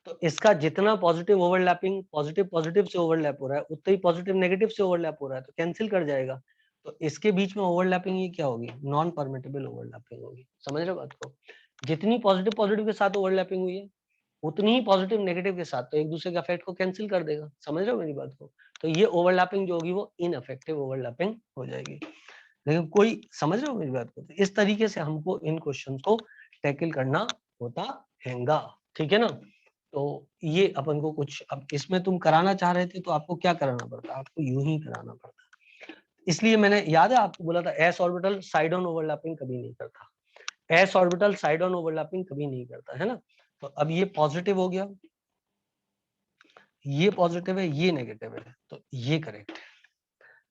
तो इसका जितना पॉजिटिव ओवरलैपिंग, पॉजिटिव पॉजिटिव से ओवरलैप हो रहा है, उतना ही पॉजिटिव नेगेटिव से ओवरलैप हो रहा है, तो कैंसिल कर जाएगा। तो इसके बीच में ओवरलैपिंग ये क्या होगी, नॉन परमिटेबल ओवरलैपिंग होगी। समझ रहे हो बात को? जितनी पॉजिटिव पॉजिटिव के साथ ओवरलैपिंग हुई है, उतनी ही पॉजिटिव नेगेटिव के साथ, तो एक दूसरे के इफेक्ट को कैंसिल कर देगा। समझ रहे हो मेरी बात को? तो ये ओवरलैपिंग जो होगी वो इनइफेक्टिव ओवरलैपिंग हो जाएगी। लेकिन कोई समझ रहे हो मेरी बात को? तो इस तरीके से हमको इन क्वेश्चन को टैकल करना होता हैगा, ठीक है ना। तो ये अपन को कुछ, अब इसमें तुम कराना चाह रहे थे तो आपको क्या कराना पड़ता, आपको यूं ही कराना पड़ता। इसलिए मैंने, याद है आपको बोला था S orbital side on overlapping कभी नहीं करता, S orbital side on overlapping कभी नहीं करता, है ना। तो अब ये पॉजिटिव हो गया, ये पॉजिटिव है, ये नेगेटिव है, तो ये करेक्ट है।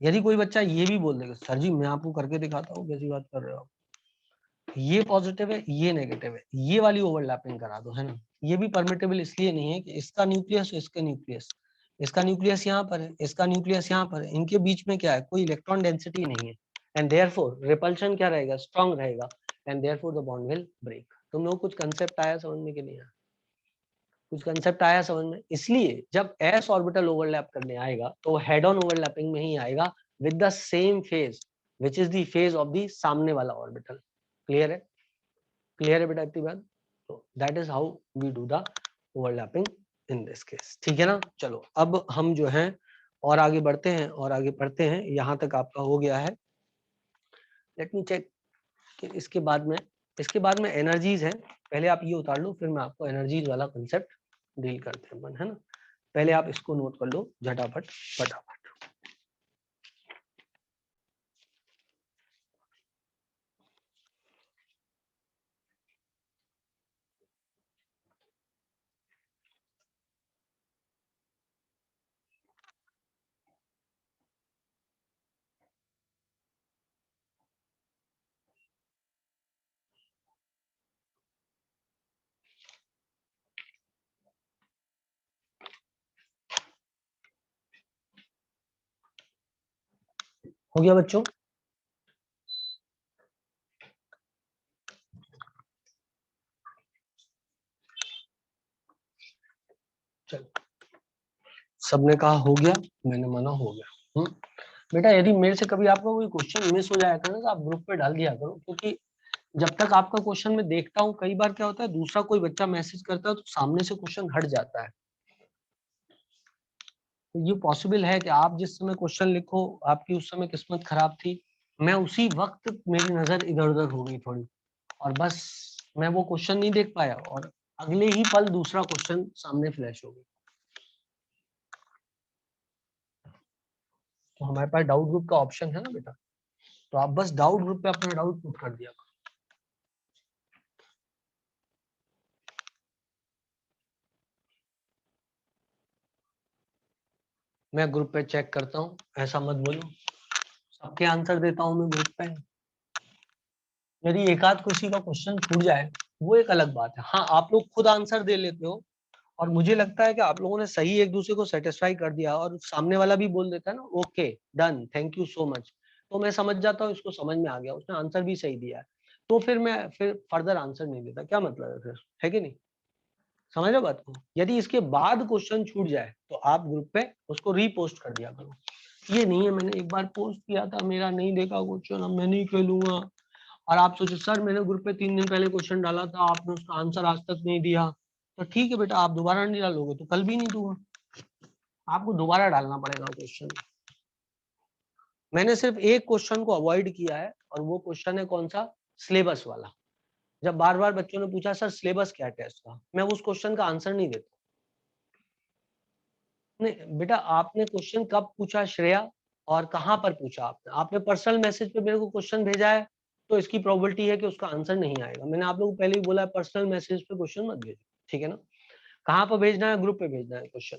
यदि कोई बच्चा ये भी बोल देगा सर जी मैं आपको करके दिखाता हूँ, कैसी बात कर रहे हो, ये पॉजिटिव है, ये नेगेटिव है, ये वाली ओवरलैपिंग करा दो, है ना। ये भी परमिटेबल इसलिए नहीं है कि इसका न्यूक्लियस, इसका न्यूक्लियस, इसका न्यूक्लियस यहाँ पर है, इसका न्यूक्लियस यहाँ पर है, इनके बीच में क्या है, कोई इलेक्ट्रॉन डेंसिटी नहीं है, एंड देयरफॉर रिपल्शन क्या रहेगा, स्ट्रांग रहेगा, and therefore the bond will break. तुम लोग कुछ कंसेप्ट आया समझ में कि नहीं आया? कुछ कंसेप्ट आया समझ में? इसलिए जब एस ऑर्बिटल ओवरलैप करने आएगा तो हेड ऑन ओवरलैपिंग में ही आएगा with the same phase which is the phase of the सामने वाला ऑर्बिटल। क्लियर है? क्लियर है बेटा इतनी बात? तो that is how we do the overlapping in this case, ठीक है ना। चलो अब हम जो है और आगे बढ़ते हैं और आगे पढ़ते हैं, यहाँ तक आपका हो गया है। लेट मी चेक कि इसके बाद में एनर्जीज है, पहले आप ये उतार लो, फिर मैं आपको एनर्जीज वाला कंसेप्ट डील करते हैं अपन, है ना। पहले आप इसको नोट कर लो झटाफट फटाफट। हो गया बच्चों? चलो सबने कहा हो गया, मैंने माना हो गया। बेटा यदि मेरे से कभी आपका कोई क्वेश्चन मिस हो जाया करे तो आप ग्रुप पे डाल दिया करो, क्योंकि जब तक आपका क्वेश्चन मैं देखता हूँ, कई बार क्या होता है दूसरा कोई बच्चा मैसेज करता है तो सामने से क्वेश्चन हट जाता है। तो ये पॉसिबल है कि आप जिस समय क्वेश्चन लिखो आपकी उस समय किस्मत खराब थी, मैं उसी वक्त मेरी नजर इधर उधर हो गई थोड़ी, और बस मैं वो क्वेश्चन नहीं देख पाया और अगले ही पल दूसरा क्वेश्चन सामने फ्लैश हो गया। तो हमारे पास डाउट ग्रुप का ऑप्शन है ना बेटा, तो आप बस डाउट ग्रुप पे अपना डाउट पुट कर दिया। मैं ग्रुप पे चेक करता हूँ, ऐसा मत बोलो, सबके आंसर देता हूँ मैं ग्रुप पे। यदि एक आध किसी का क्वेश्चन छूट जाए वो एक अलग बात है। हाँ आप लोग खुद आंसर दे लेते हो और मुझे लगता है कि आप लोगों ने सही एक दूसरे को सेटिस्फाई कर दिया और सामने वाला भी बोल देता है ना okay done thank you so much, तो मैं समझ जाता हूँ इसको समझ में आ गया, उसने आंसर भी सही दिया है, तो फिर मैं फिर फर्दर आंसर नहीं देता। क्या मतलब है फिर, है कि नहीं? समझ रहे हो बात को? यदि इसके बाद क्वेश्चन छूट जाए तो आप ग्रुप पे उसको रीपोस्ट कर दिया करो। ये नहीं है मैंने एक बार पोस्ट किया था, मेरा नहीं देखा क्वेश्चन, अब मैं नहीं खेलूंगा। और आप सोचो सर मैंने ग्रुप पे 3 दिन पहले क्वेश्चन डाला था, आपने उसका आंसर आज तक नहीं दिया। तो ठीक है बेटा, आप दोबारा नहीं डालोगे तो कल भी नहीं दूंगा, आपको दोबारा डालना पड़ेगा क्वेश्चन। मैंने सिर्फ एक क्वेश्चन को अवॉइड किया है, और वो क्वेश्चन है कौन सा? सिलेबस वाला। जब बार बार बच्चों ने पूछा सर सिलेबस क्या है टेस्ट का, मैं उस क्वेश्चन का आंसर नहीं देता। नहीं बेटा, आपने क्वेश्चन कब पूछा श्रेया, और कहां पर पूछा? आपने पर्सनल मैसेज पे मेरे को क्वेश्चन भेजा है, तो इसकी प्रोबेबिलिटी है कि उसका आंसर नहीं आएगा। मैंने आप लोगों को पहले ही बोला है पर्सनल मैसेज पे क्वेश्चन मत भेजो, ठीक है ना? कहां पर भेजना है? ग्रुप पे भेजना है क्वेश्चन।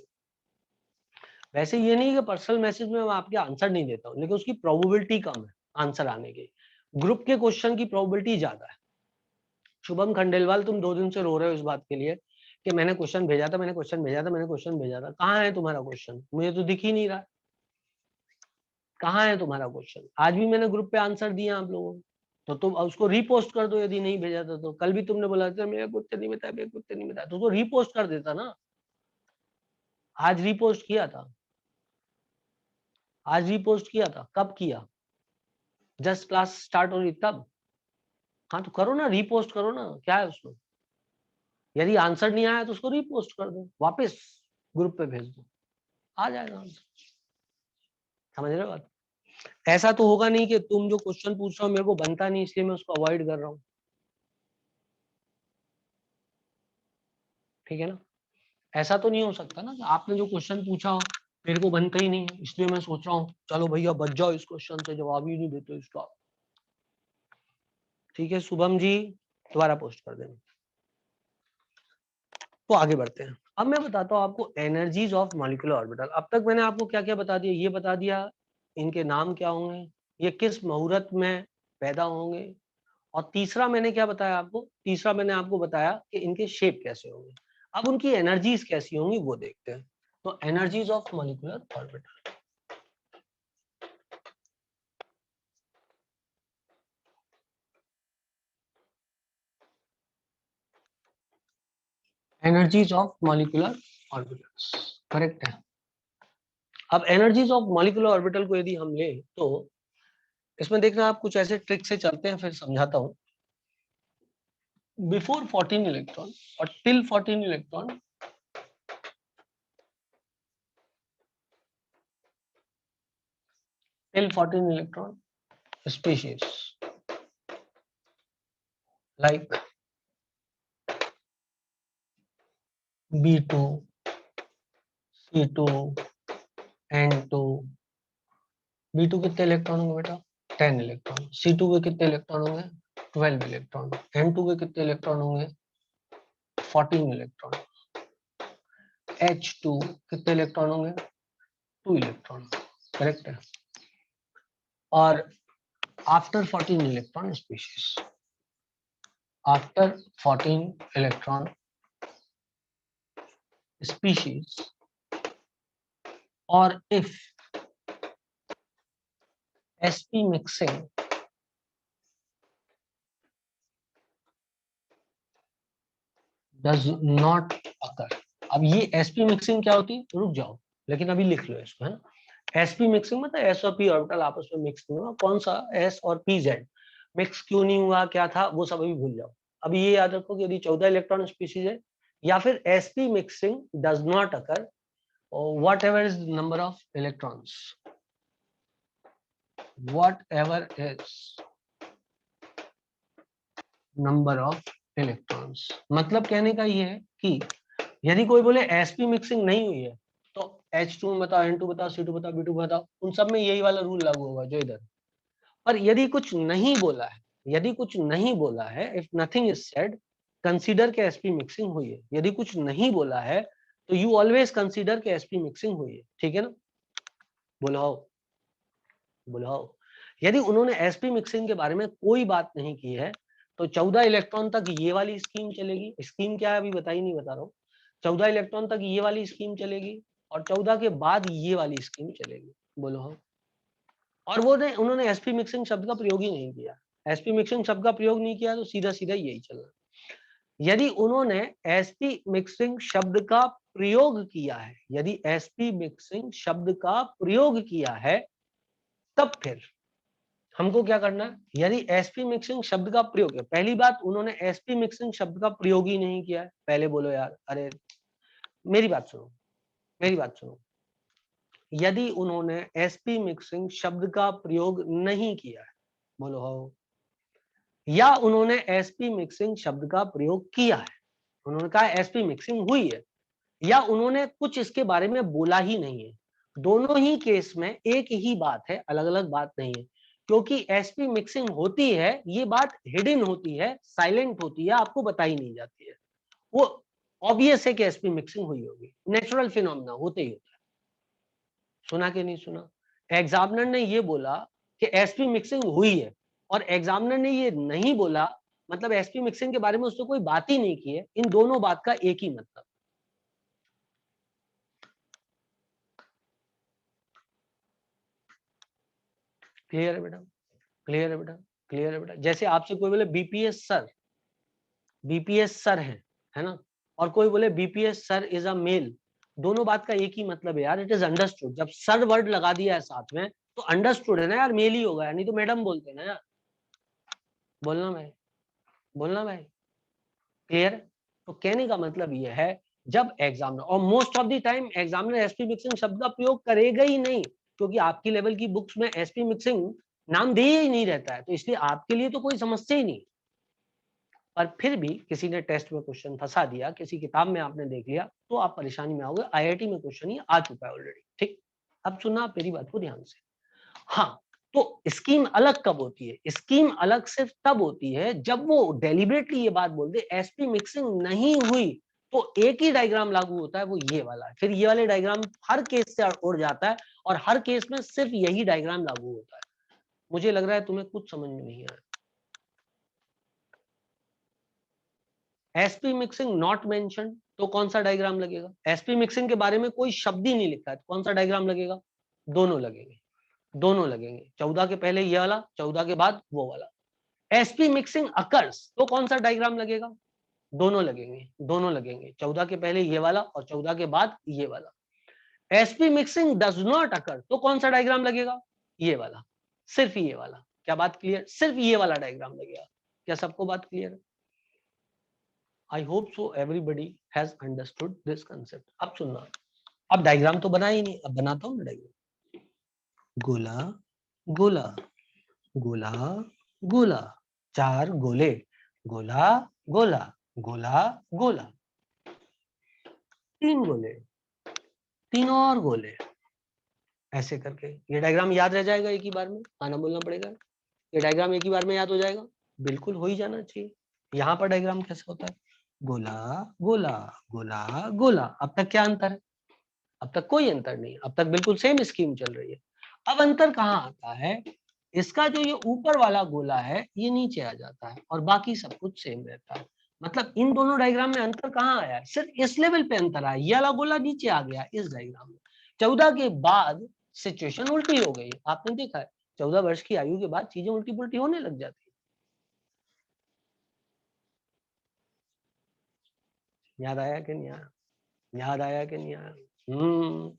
वैसे ये नहीं कि पर्सनल मैसेज में मैं आपके आंसर नहीं देता हूँ, लेकिन उसकी प्रोबेबिलिटी कम है आंसर आने की। ग्रुप के क्वेश्चन की प्रोबेबिलिटी ज्यादा है। शुभम खंडेलवाल, तुम 2 दिन से रो रहे हो इस बात के लिए कि मैंने क्वेश्चन भेजा था, मैंने क्वेश्चन भेजा था, मैंने क्वेश्चन भेजा था। कहाँ है तुम्हारा क्वेश्चन? मुझे तो दिख ही नहीं रहा। कहाँ है तुम्हारा क्वेश्चन? आज भी मैंने ग्रुप पे आंसर दिया आप लोगों को, तो तुम उसको रीपोस्ट कर दो। यदि नहीं भेजा था तो कल भी तुमने बोला था मेरे क्वेश्चन नहीं बताया, मेरे क्वेश्चन नहीं बताया, तो उसको रीपोस्ट कर देता ना। आज रीपोस्ट किया था, आज रीपोस्ट किया था। कब किया? जस्ट क्लास स्टार्ट हो रही तब। हाँ तो करो ना, रीपोस्ट करो ना, क्या है उसमें? यदि आंसर नहीं आया तो उसको रीपोस्ट कर दो, वापस ग्रुप पे भेज दो, आ जाएगा आंसर। समझ रहे हो बात? ऐसा तो होगा नहीं कि तुम जो क्वेश्चन पूछ रहे हो मेरे को बनता नहीं इसलिए मैं उसको अवॉइड कर रहा हूँ, ठीक है ना? ऐसा तो नहीं हो सकता ना कि आपने जो क्वेश्चन पूछा हो मेरे को बनता ही नहीं है, इसलिए मैं सोच रहा हूँ चलो भैया बच जाओ इस क्वेश्चन से, जवाब ही नहीं देते इसका। ठीक है शुभम जी, दोबारा पोस्ट कर देना। तो आगे बढ़ते हैं। अब मैं बताता हूँ आपको एनर्जीज ऑफ मॉलिक्यूलर ऑर्बिटल। अब तक मैंने आपको क्या क्या बता दिया? ये बता दिया इनके नाम क्या होंगे, ये किस मुहूर्त में पैदा होंगे, और तीसरा मैंने क्या बताया आपको? तीसरा मैंने आपको बताया कि इनके शेप कैसे होंगे। अब उनकी एनर्जीज कैसी होंगी वो देखते हैं। तो energies of molecular orbital, energies of molecular orbitals, correct है। अब एनर्जीज ऑफ मॉलिक्यूलर ऑर्बिटल को यदि हम ले तो इसमें देखना आप कुछ ऐसे ट्रिक से चलते हैं, फिर समझाता हूं। बिफोर 14 इलेक्ट्रॉन और till 14 electron, till 14 electron species like B2, C2, N2। B2 कितने इलेक्ट्रॉन होंगे बेटा? 10 इलेक्ट्रॉन। C2 के कितने इलेक्ट्रॉन होंगे? 12 इलेक्ट्रॉन। N2 के कितने इलेक्ट्रॉन होंगे? 14 इलेक्ट्रॉन। H2 कितने इलेक्ट्रॉन होंगे? 2 इलेक्ट्रॉन, करेक्ट है। और after 14 electron species, after 14 electron species, और if sp mixing does not occur। अब ये sp mixing क्या होती है? रुक जाओ, लेकिन अभी लिख लो इसको, है ना? sp mixing मतलब s और p ऑर्बिटल आपस में मिक्स नहीं हुआ। कौन सा s और pz मिक्स क्यों नहीं हुआ, क्या था वो सब अभी भूल जाओ। अभी ये याद रखो कि यदि 14 इलेक्ट्रॉन स्पीशीज है, या फिर sp mixing does not occur, whatever is the number of electrons, whatever is number of electrons। मतलब कहने का ये है कि यदि कोई बोले sp मिक्सिंग नहीं हुई है तो H2 में बताओ, N2 बताओ, C2 बताओ, B2 बताओ, उन सब में यही वाला रूल लागू होगा जो इधर। पर यदि कुछ नहीं बोला है, यदि कुछ नहीं बोला है, if nothing is said, consider के sp मिक्सिंग हुई है। यदि कुछ नहीं बोला है तो यू ऑलवेज कंसीडर के sp मिक्सिंग हुई है, ठीक है ना? बुलाओ बुलाओ। यदि उन्होंने sp मिक्सिंग के बारे में कोई बात नहीं की है तो 14 इलेक्ट्रॉन तक ये वाली स्कीम चलेगी। स्कीम क्या है अभी बताई नहीं, बता रहा हूँ। 14 इलेक्ट्रॉन तक ये वाली स्कीम चलेगी, और 14 के बाद ये वाली स्कीम चलेगी। बोलो हाँ। और वो ने उन्होंने sp मिक्सिंग शब्द का प्रयोग ही नहीं किया। sp मिक्सिंग शब्द का प्रयोग नहीं किया तो सीधा सीधा यही चलना। यदि उन्होंने एसपी मिक्सिंग शब्द का प्रयोग किया है, यदि एसपी मिक्सिंग शब्द का प्रयोग किया है, तब फिर हमको क्या करना है, यदि एसपी मिक्सिंग शब्द का प्रयोग है, पहली बात उन्होंने एसपी मिक्सिंग शब्द का प्रयोग ही नहीं किया है, पहले बोलो यार, अरे मेरी बात सुनो, मेरी बात सुनो, यदि उन्होंने एसपी मिक्सिंग शब्द का प्रयोग नहीं किया है, बोलो हो, या उन्होंने एसपी मिक्सिंग शब्द का प्रयोग किया है, उन्होंने कहा एसपी मिक्सिंग हुई है, या उन्होंने कुछ इसके बारे में बोला ही नहीं है, दोनों ही केस में एक ही बात है, अलग अलग बात नहीं है, क्योंकि एसपी मिक्सिंग होती है, ये बात हिडन होती है, साइलेंट होती है, आपको बताई नहीं जाती है, वो ऑब्वियस है कि एसपी मिक्सिंग हुई होगी, नेचुरल फिनोमेना होते ही होता है। सुना कि नहीं सुना? एग्जामिनर ने ये बोला कि एसपी मिक्सिंग हुई है, और एग्जामिनर ने ये नहीं बोला, मतलब एसपी मिक्सिंग के बारे में उसने कोई बात ही नहीं की है, इन दोनों बात का एक ही मतलब। क्लियर है बेटा? क्लियर है बेटा? क्लियर है बेटा? जैसे आपसे कोई बोले बीपीएस सर, बीपीएस सर है ना, और कोई बोले BPS sir is a male, दोनों बात का एक ही मतलब है यार, इट इज अंडरस्टूड। जब सर वर्ड लगा दिया है साथ में तो अंडरस्टूड है ना यार, मेल ही होगा, नहीं तो मैडम बोलते हैं ना यार। बोलना भाई, बोलना भाई, क्लियर? तो कहने का मतलब ये है, जब एग्जामिनर, और most of the time examiner SP mixing शब्द का प्रयोग करेगा ही नहीं, क्योंकि आपकी लेवल की बुक्स में एसपी मिक्सिंग नाम दिया ही नहीं रहता है, तो इसलिए आपके लिए तो कोई समस्या ही नहीं। पर फिर भी किसी ने टेस्ट में क्वेश्चन फंसा दिया, किसी किताब में आपने देख लिया, तो आप परेशानी में आओगे। आईआईटी में क्वेश्चन ही आ चुका है ऑलरेडी, ठीक? अब सुनना आप मेरी बात को ध्यान से। हाँ, तो स्कीम अलग कब होती है? स्कीम अलग सिर्फ तब होती है जब वो डेलिबरेटली ये बात बोल दे एसपी मिक्सिंग नहीं हुई, तो एक ही डायग्राम लागू होता है, वो ये वाला है। फिर ये वाले डायग्राम हर केस से उड़ जाता है, और हर केस में सिर्फ यही डायग्राम लागू होता है। मुझे लग रहा है तुम्हें कुछ समझ में नहीं आया। एसपी मिक्सिंग नॉट मेंशन, तो कौन सा डायग्राम लगेगा? एसपी मिक्सिंग के बारे में कोई शब्द ही नहीं लिखा है, तो कौन सा डायग्राम लगेगा? दोनों लगेंगे, दोनों लगेंगे। 14 के पहले ये वाला, 14 के बाद वो वाला। एसपी मिक्सिंग अकर्स, तो कौन सा डायग्राम लगेगा? दोनों लगेंगे, दोनों लगेंगे। 14 के पहले ये वाला और 14 के बाद ये वाला। SP mixing does not occur, तो कौन सा डायग्राम लगेगा? ये वाला, सिर्फ ये वाला। क्या बात क्लियर? सिर्फ ये वाला डायग्राम लगेगा। क्या सबको बात क्लियर है? I hope so everybody has understood this concept. अब सुनना, अब डायग्राम तो बना ही नहीं, अब बनाता हूँ डायग्राम। गोला गोला, गोला गोला, चार गोले, गोला गोला, गोला गोला, तीन गोले, तीन और गोले, ऐसे करके ये डायग्राम याद रह जाएगा एक ही बार में, आना बोलना पड़ेगा। ये डायग्राम एक ही बार में याद हो जाएगा, बिल्कुल हो ही जाना चाहिए। यहाँ पर डायग्राम कैसे होता है? गोला गोला, गोला गोला। अब तक क्या अंतर है? अब तक कोई अंतर नहीं, अब तक बिल्कुल सेम स्कीम चल रही है। अब अंतर कहाँ आता है? इसका जो ये ऊपर वाला गोला है ये नीचे आ जाता है, और बाकी सब कुछ सेम रहता है। मतलब इन दोनों डायग्राम में अंतर कहाँ आया है? सिर्फ इस लेवल पे अंतर आया, ये वाला गोला नीचे आ गया इस डायग्राम में। 14 के बाद सिचुएशन उल्टी हो गई, आपने देखा है 14 वर्ष की आयु के बाद चीजें उल्टी पुल्टी होने लग जाती है। याद आया कि नहीं आया? याद आया कि नहीं आया?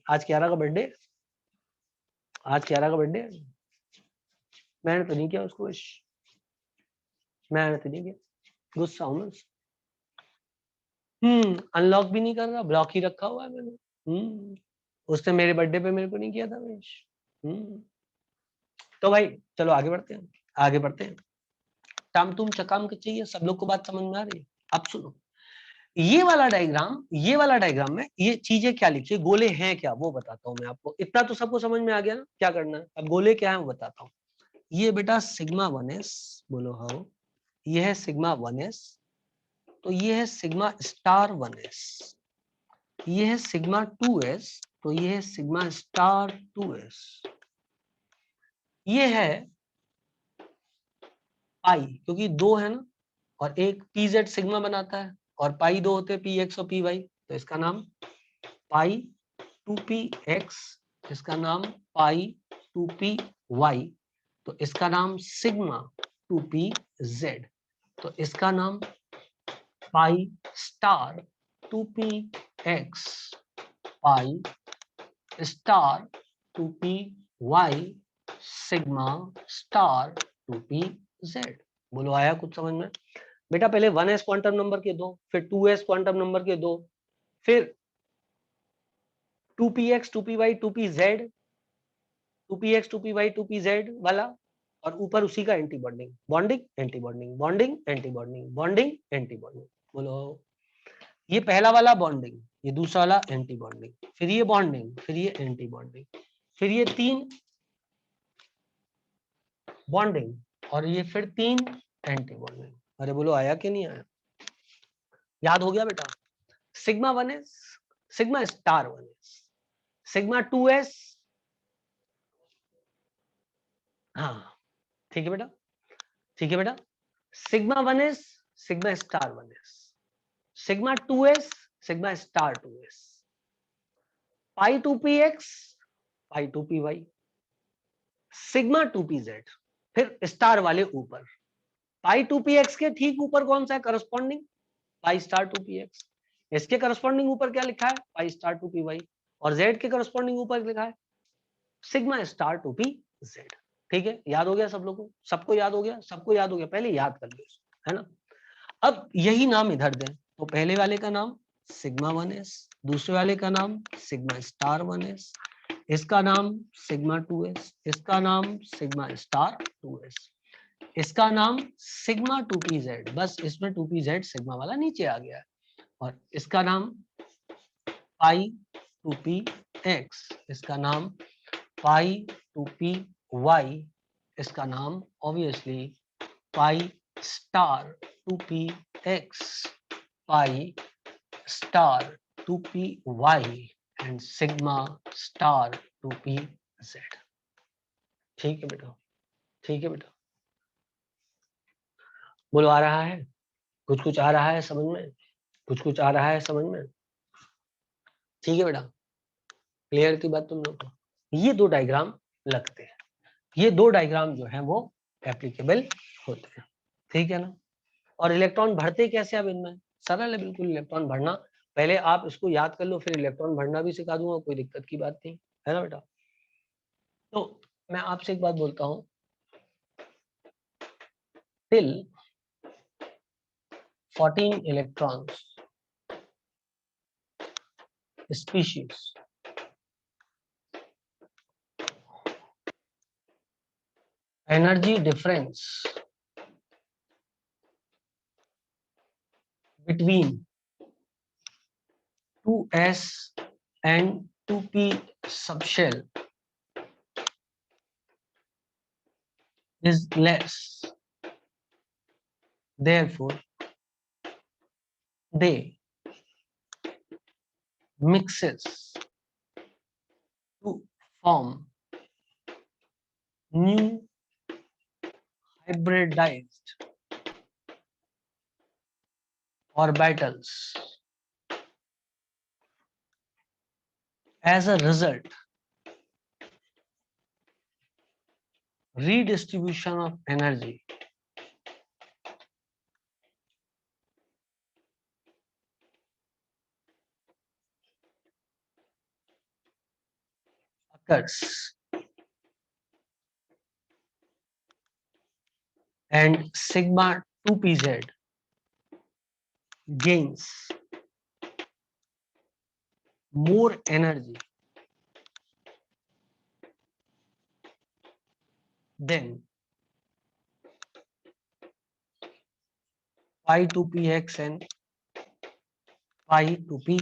आज क्यारा का बर्थडे, आज क्यारा का बर्थडे। मैंने तो नहीं किया उसको विश, मैंने तो नहीं किया, गुस्सा हूं मैं। अनलॉक भी नहीं कर रहा, ब्लॉक ही रखा हुआ है मैंने। उसने मेरे बर्थडे पे मेरे को नहीं किया था विश। तो भाई चलो आगे बढ़ते हैं, आगे बढ़ते हैं। टाम तुम चकाम के चाहिए, सब लोग को बात समझ में आ रही है? अब सुनो, ये वाला डायग्राम, ये वाला डायग्राम में ये चीजें क्या लिखी है, गोले हैं क्या वो बताता हूँ मैं आपको। इतना तो सबको समझ में आ गया ना क्या करना है? अब गोले क्या है वो बताता हूँ। ये बेटा सिग्मा 1s, बोलो हाउ, ये है सिग्मा 1s, तो ये है सिग्मा स्टार 1s, ये है सिग्मा 2s, तो ये है सिग्मा स्टार 2s, ये है पाई, क्योंकि दो है ना, और एक पी जेड सिग्मा बनाता है, और पाई दो होते हैं, पी एक्स और पी वाई, तो इसका नाम पाई 2p x, इसका नाम पाई 2p y, तो इसका नाम सिग्मा 2p z, तो इसका नाम pi star 2px pi star 2py sigma star 2pz। बोलो आया कुछ समझ में? बेटा पहले 1s क्वांटम नंबर के दो, फिर 2s क्वांटम नंबर के दो, फिर 2px 2py 2pz 2px 2py 2pz वाला, और ऊपर उसी का anti bonding, bonding anti bonding, bonding anti bonding, bonding anti bonding. बोलो ये पहला वाला बॉन्डिंग, ये दूसरा वाला एंटी बॉन्डिंग, फिर ये बॉन्डिंग, फिर ये एंटी बॉन्डिंग, फिर ये 3 बॉन्डिंग, और ये फिर 3 एंटी बॉन्डिंग। अरे बोलो आया कि नहीं आया? याद हो गया बेटा? Sigma 1s sigma star 1s sigma 2s, हाँ ठीक है बेटा, ठीक है बेटा। Sigma 1s sigma star 1s sigma 2s sigma star 2s पाई 2px पाई 2py सिग्मा 2pz, फिर स्टार वाले ऊपर, पाई 2px के ठीक ऊपर कौन सा है करस्पॉन्डिंग, पाई स्टार 2px। इसके करस्पॉन्डिंग ऊपर क्या लिखा है, पाई स्टार 2py, और z के करस्पॉन्डिंग ऊपर लिखा है सिग्मा स्टार 2pz। ठीक है, याद हो गया सब लोगों को? सबको याद हो गया? सबको याद हो गया? पहले याद कर लो, है ना। अब यही नाम इधर दें, तो पहले वाले का नाम सिग्मा 1s, दूसरे वाले का नाम सिग्मा स्टार 1s, इसका नाम सिग्मा 2s, इसका नाम सिग्मा स्टार 2s, इसका नाम सिग्मा 2pz। बस इसमें 2pz सिग्मा वाला नीचे आ गया है, और इसका नाम पाई 2px, इसका नाम पाई 2py, इसका नाम obviously pi star 2px pi star 2py and sigma star 2pz। ठीक है बेटा, ठीक है बेटा। बोलो आ रहा है? कुछ कुछ आ रहा है समझ में? कुछ कुछ आ रहा है समझ में? ठीक है बेटा, क्लियर थी बात तुम लोग को? ये दो डायग्राम लगते हैं, ये दो डायग्राम जो है वो एप्लीकेबल होते हैं, ठीक है ना। और इलेक्ट्रॉन भरते कैसे अब इनमें? सरल है बिल्कुल इलेक्ट्रॉन भरना। पहले आप इसको याद कर लो, फिर इलेक्ट्रॉन भरना भी सिखा दूंगा, कोई दिक्कत की बात नहीं है ना बेटा। तो मैं आपसे एक बात बोलता हूं, till 14 electrons species energy difference between 2s and 2p subshell is less, therefore they mixes to form new hybridized orbitals. As a result, redistribution of energy occurs and sigma 2pz gains more energy than pi 2px and pi 2py।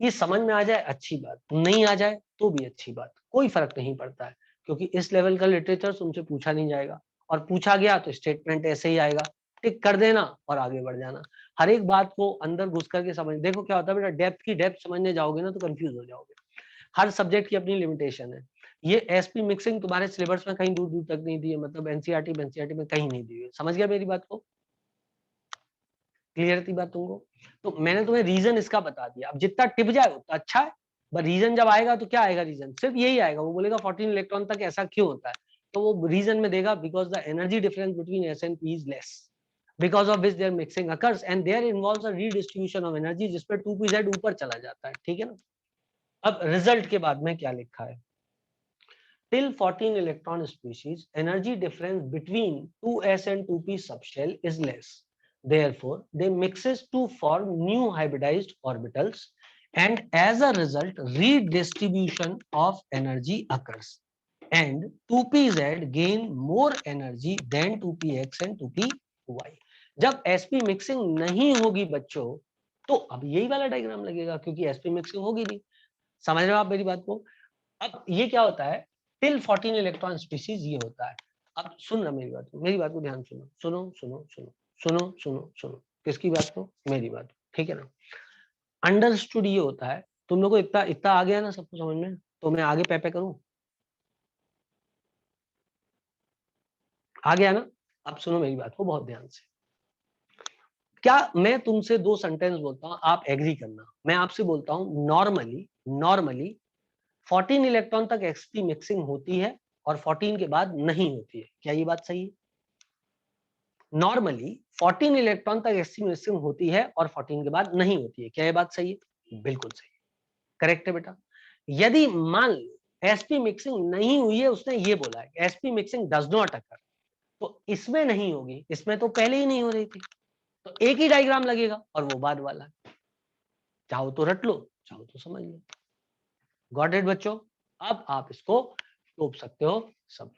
ये समझ में आ जाए अच्छी बात, नहीं आ जाए तो भी अच्छी बात, कोई फर्क नहीं पड़ता है, क्योंकि इस लेवल का लिटरेचर तुमसे पूछा नहीं जाएगा, और पूछा गया तो स्टेटमेंट ऐसे ही आएगा, टिक कर देना और आगे बढ़ जाना। हर एक बात को अंदर घुस करके समझ, देखो क्या होता है बेटा, डेप्थ की डेप्थ समझने जाओगे ना तो कंफ्यूज हो जाओगे। हर सब्जेक्ट की अपनी लिमिटेशन है। ये एसपी मिक्सिंग तुम्हारे सिलेबस में कहीं दूर दूर तक नहीं दी है, मतलब एनसीईआरटी में कहीं नहीं दी है। समझ गया मेरी बात को? क्लियर थी बात तुमको? तो मैंने तुम्हें रीजन इसका बता दिया, अब जितना टिप जाए उतना अच्छा है, बट रीजन जब आएगा तो क्या आएगा, रीजन सिर्फ यही आएगा, वो बोलेगा 14 इलेक्ट्रॉन तक ऐसा क्यों होता है, तो वो रीजन में देगा because the energy difference between S and P is less, because of which their mixing occurs and there involves a redistribution of energy जिसपे 2pz ऊपर चला जाता है, ठीक है ना। अब रिजल्ट के बाद में क्या लिखा है, till 14 electron species energy difference between 2s and 2p subshell is less, therefore they mixes to form new hybridized orbitals and as a result redistribution of energy occurs and 2pz gain more energy than 2px and 2py। जब sp मिक्सिंग नहीं होगी बच्चों तो अब यही वाला डायग्राम लगेगा क्योंकि sp मिक्सिंग होगी नहीं। समझ रहे हो आप मेरी बात को। अब ये क्या होता है, टिल 14 इलेक्ट्रॉन स्पीशीज ये होता है। अब सुन रहा मेरी बात को ध्यान सुनो सुनो सुनो सुनो सुनो सुनो सुनो, किसकी बात को, मेरी बात, ठीक है ना। अंडरस्टूड ये होता है, तुम लोग को इतना इतना आ गया ना सबको समझ में, तो मैं आगे पे करूं, आ गया ना। अब सुनो मेरी बात को बहुत ध्यान से, क्या मैं तुमसे दो सेंटेंस बोलता हूं, आप एग्री करना। मैं आपसे बोलता हूं नॉर्मली 14 इलेक्ट्रॉन तक sp मिक्सिंग होती है और 14 के बाद नहीं होती है, क्या ये बात सही है। नॉर्मली 14 इलेक्ट्रॉन तक sp मिक्सिंग होती है और 14 के बाद नहीं होती है, क्या ये बात सही है, बिल्कुल सही है, करेक्ट है बेटा। यदि मान लो sp मिक्सिंग नहीं हुई है, उसने ये बोला है sp mixing does not occur, तो इसमें नहीं होगी, इसमें तो पहले ही नहीं हो रही थी, तो एक ही डायग्राम लगेगा और वो बाद वाला है। चाहो तो रट लो, चाहो तो समझ लो। गॉट इट बच्चों। अब आप इसको टोप सकते हो सब।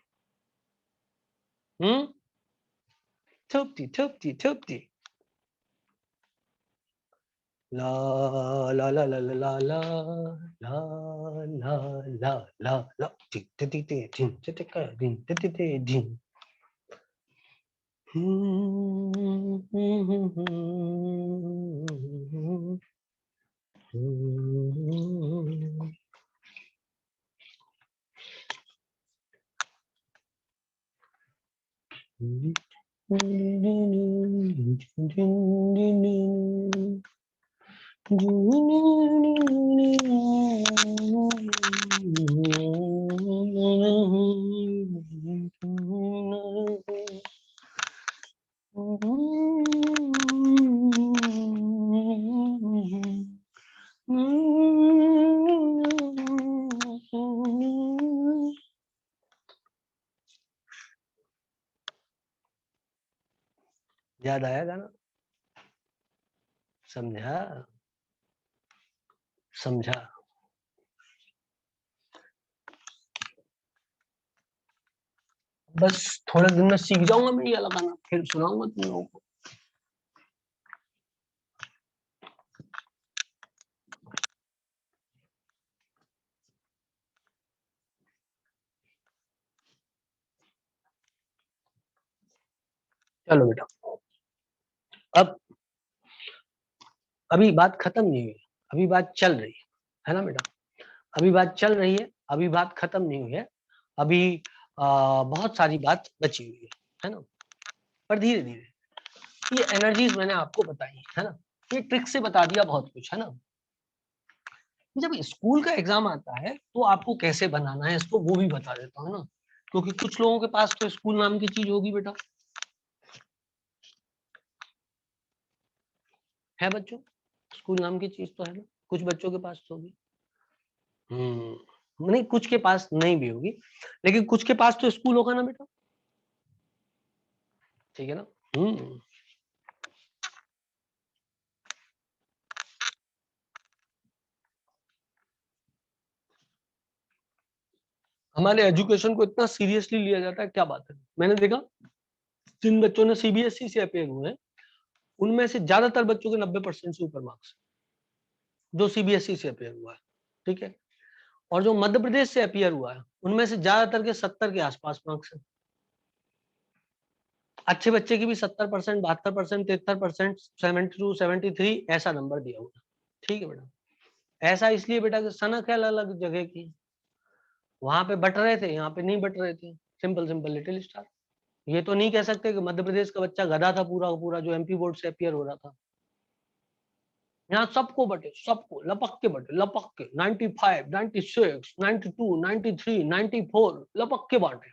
थुपती ला ला ला ला ला ला ला ला ला ला ला ला टिक टिक टिक टिक टिक टिक टिक टिक टिक। याद आया गाना, समझा समझा। बस थोड़े दिन में सीख जाऊंगा मैं ये वाला गाना, फिर सुनाऊंगा तुम लोगों को। चलो बेटा, अब अभी बात खत्म नहीं हुई, अभी बात चल रही है ना बेटा, अभी बात चल रही है, अभी बात खत्म नहीं हुई है, अभी बहुत सारी बात बची हुई है ना। पर धीरे धीरे ये एनर्जीज मैंने आपको बताई है ना, ये ट्रिक से बता दिया बहुत कुछ है ना। जब स्कूल का एग्जाम आता है तो आपको कैसे बनाना है इसको वो भी बता देता हूँ ना, क्योंकि कुछ लोगों के पास तो स्कूल नाम की चीज होगी बेटा, है बच्चों, स्कूल नाम की चीज तो है ना, कुछ बच्चों के पास तो होगी, नहीं कुछ के पास नहीं भी होगी, लेकिन कुछ के पास तो स्कूल होगा ना बेटा, ठीक है ना। हमारे एजुकेशन को इतना सीरियसली लिया जाता है, क्या बात है। मैंने देखा जिन बच्चों ने सीबीएसई से अपेयर हुए हैं उनमें से ज्यादातर बच्चों के 90% से ऊपर मार्क्स जो सीबीएसई से अपेयर हुआ है, ठीक है। और जो मध्य प्रदेश से अपियर हुआ है उनमें से ज्यादातर के 70 के आसपास मार्क्स है। अच्छे बच्चे की भी 70%, 72%, 73%, 72, 73 ऐसा नंबर दिया हुआ, ठीक है बेटा। ऐसा इसलिए बेटा कि सनक है अलग अलग जगह की, वहां पे बट रहे थे, यहाँ पे नहीं बट रहे थे, सिंपल सिंपल लिटिल स्टार। ये तो नहीं कह सकते कि मध्य प्रदेश का बच्चा गधा था पूरा पूरा जो एमपी बोर्ड से अपियर हो रहा था। यहाँ सबको बटे, सबको लपक के बटे, लपक के 95, 96, 92, 93, 94 लपक के बांटे।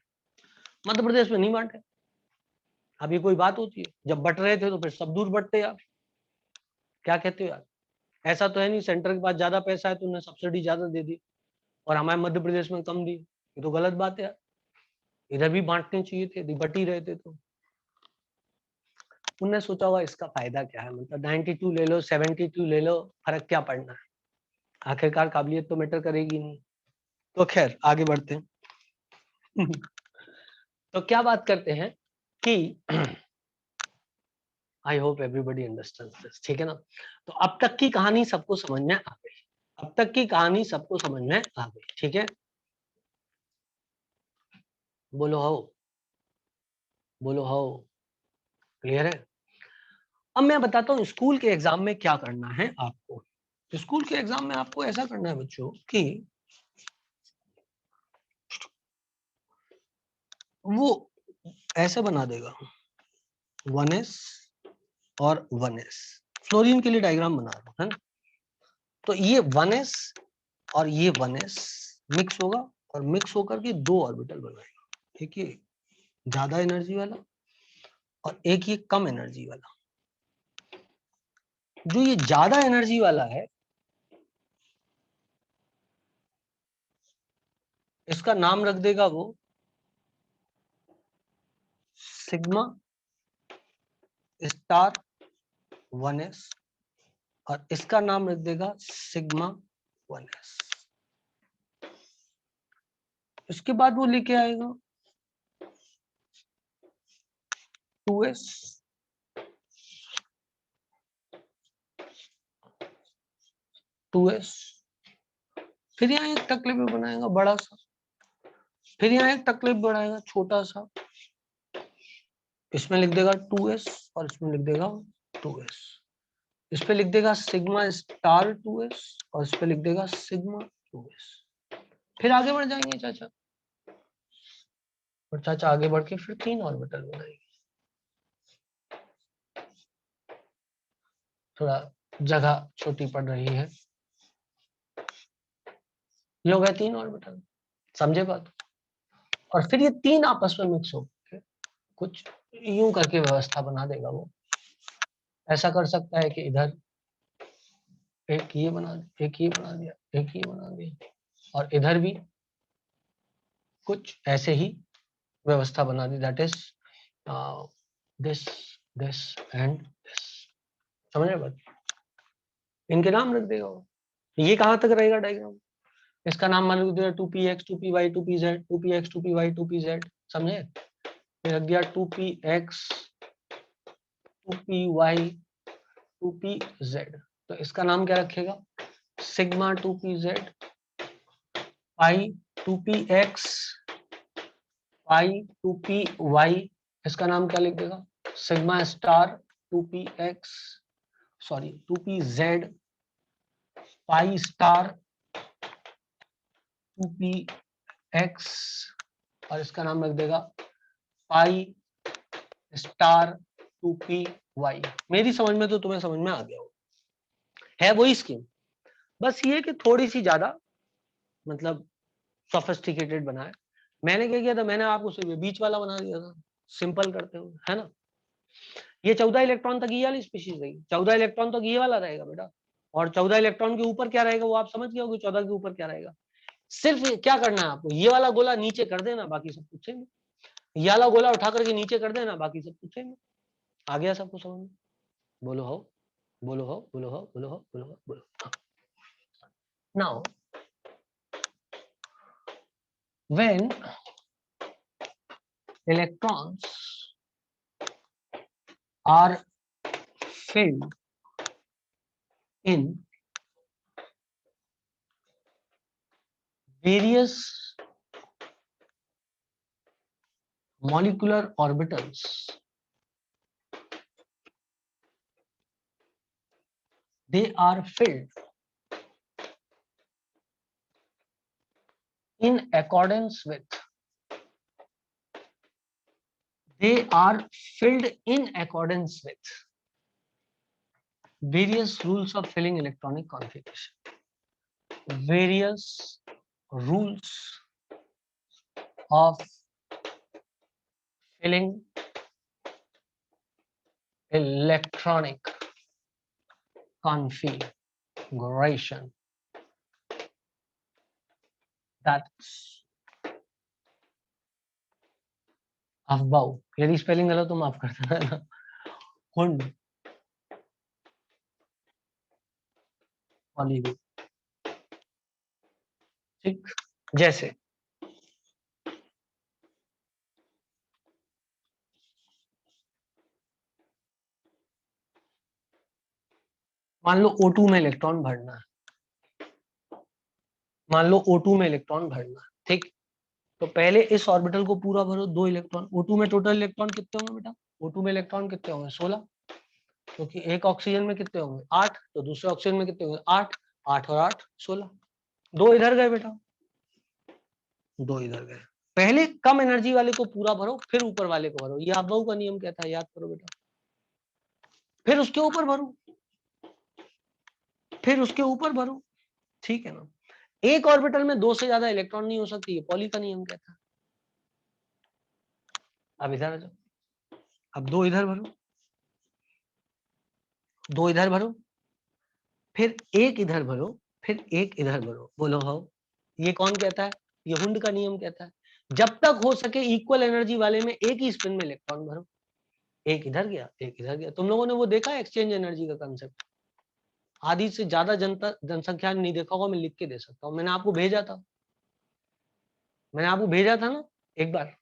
मध्य प्रदेश में नहीं बांटे, अभी कोई बात होती है? जब बट रहे थे तो फिर सब दूर बटते यार। क्या कहते हो यार? ऐसा तो है नहीं सेंटर के पास ज्यादा पैसा है तो उन्हें सब्सिडी ज्यादा दे दी और हमारे मध्य प्रदेश में कम दी। ये तो गलत बात है यार, इधर भी बांटने चाहिए थे, यदि बट ही रहे थे तो। उनने सोचा हुआ इसका फायदा क्या है, मतलब 92 ले लो 72 ले लो, फर्क क्या पड़ना है, आखिरकार काबिलियत तो मैटर करेगी नहीं। तो खैर आगे बढ़ते हैं। तो क्या बात करते हैं कि I hope everybody understand this, ठीक है ना। तो अब तक की कहानी सबको समझ में आ गई, अब तक की कहानी सबको समझ में आ गई, ठीक है। बोलो हो, बोलो हो, क्लियर है। अब मैं बताता हूँ स्कूल के एग्जाम में क्या करना है आपको। स्कूल के एग्जाम में आपको ऐसा करना है बच्चों कि वो ऐसे बना देगा 1s और 1s, फ्लोरीन के लिए डायग्राम बना रहा हूं, है ना। तो ये 1s और ये 1s मिक्स होगा और मिक्स होकर के दो ऑर्बिटल बनाएगा। एक ये ज्यादा एनर्जी वाला और एक ये कम एनर्जी वाला। जो ये ज्यादा एनर्जी वाला है इसका नाम रख देगा वो सिग्मा स्टार 1s और इसका नाम रख देगा सिग्मा 1s। इसके बाद वो लेके आएगा 2s 2s, फिर यहाँ एक टकले पे बनाएगा बड़ा सा, फिर यहाँ एक टकले पे बनाएगा छोटा सा, इसमें लिख देगा 2s और इसमें लिख देगा 2s। इस पे लिख देगा सिग्मा स्टार 2s और इस पे लिख देगा सिग्मा 2s। फिर आगे बढ़ जाएंगे चाचा, और चाचा आगे बढ़ के फिर 3 ऑर्बिटल बनाएंगे। थोड़ा जगह छोटी पड़ रही है, ये हो गया 3 ऑर्बिटल, समझे बात। और फिर ये 3 आपस में मिक्स हो के कुछ यूं करके व्यवस्था बना देगा वो। ऐसा कर सकता है कि इधर एक ये बना दिया, एक ये बना दिया, एक ये बना दिया, और इधर भी कुछ ऐसे ही व्यवस्था बना दी, that is this this and this. समझ रहे बात? इनके नाम रख देगा वो। ये कहां तक रहेगा डायग्राम? इसका नाम मान लो 2px 2py 2pz 2px 2py 2pz, समझे। फिर रख दिया 2px 2py 2pz, तो इसका नाम क्या रखेगा? सिग्मा 2pz पाई 2px पाई 2py, इसका नाम क्या लिख देगा? Sigma star 2px sorry 2pz pi star 2px और इसका नाम रख देगा पाई स्टार 2py। मेरी समझ में तो तुम्हें समझ में आ गया हो, है वही स्कीम, बस ये कि थोड़ी सी ज्यादा मतलब सोफिस्टिकेटेड बनाए। मैंने क्या किया था, मैंने आपको सिर्फ बीच वाला बना दिया था, सिंपल करते हुए, है ना। ये 14 इलेक्ट्रॉन तक ये वाली स्पीशीज रहेगी, 14 इलेक्ट्रॉन तक ये वाला रहेगा बेटा, और 14 इलेक्ट्रॉन के ऊपर क्या रहेगा वो आप समझ गए होगे, 14 के ऊपर क्या रहेगा। सिर्फ क्या करना है आपको, ये वाला गोला नीचे कर देना, बाकी सब कुछ सेम। ये वाला गोला उठा करके नीचे कर देना, बाकी सब कुछ सेम। आ गया सबको समझ में? बोलो हो, बोलो हो, बोलो हो, बोलो हो, बोलो हो, बोलो। Now when electrons are filled in various molecular orbitals, they are filled in accordance with they are filled in accordance with various rules of filling electronic configuration. Various rules of filling electronic configuration, that's above. यदि स्पेलिंग गलत तो माफ कर देना। हुंड हॉलीवुड, ठीक। जैसे मान लो O2 में इलेक्ट्रॉन भरना है, मान लो O2 में इलेक्ट्रॉन भरना है, ठीक। तो पहले इस ऑर्बिटल को पूरा भरो, 2 इलेक्ट्रॉन। O2 में टोटल इलेक्ट्रॉन कितने होंगे बेटा? O2 में इलेक्ट्रॉन कितने होंगे? 16, क्योंकि एक ऑक्सीजन में कितने होंगे? 8, तो दूसरे ऑक्सीजन में कितने होंगे? 8, 8 और 8 16। 2 इधर गए बेटा, 2 इधर गए। पहले कम एनर्जी वाले को पूरा भरो, फिर ऊपर वाले को भरो। ये अबव का नियम कहता है, याद करो बेटा। फिर उसके ऊपर भरो, फिर उसके ऊपर भरो, ठीक है ना। एक ऑर्बिटल में 2 से ज्यादा इलेक्ट्रॉन नहीं हो सकती, ये पॉली का नियम कहता है। अब इधर आ जाओ, अब 2 इधर भरो, 2 इधर भरो, फिर 1 इधर भरो, फिर 1 इधर भरो। बोलो हो, ये कौन कहता है? ये हुंड का नियम कहता है। जब तक हो सके इक्वल एनर्जी वाले में एक ही स्पिन में इलेक्ट्रॉन भरो। एक इधर गया, एक इधर गया। तुम लोगों ने वो देखा है एक्सचेंज एनर्जी का कंसेप्ट? आधी से ज्यादा जनसंख्या नहीं देखा होगा, मैं लिख के दे सकता हूँ। मैंने आपको भेजा था, मैंने आपको भेजा था ना एक बार।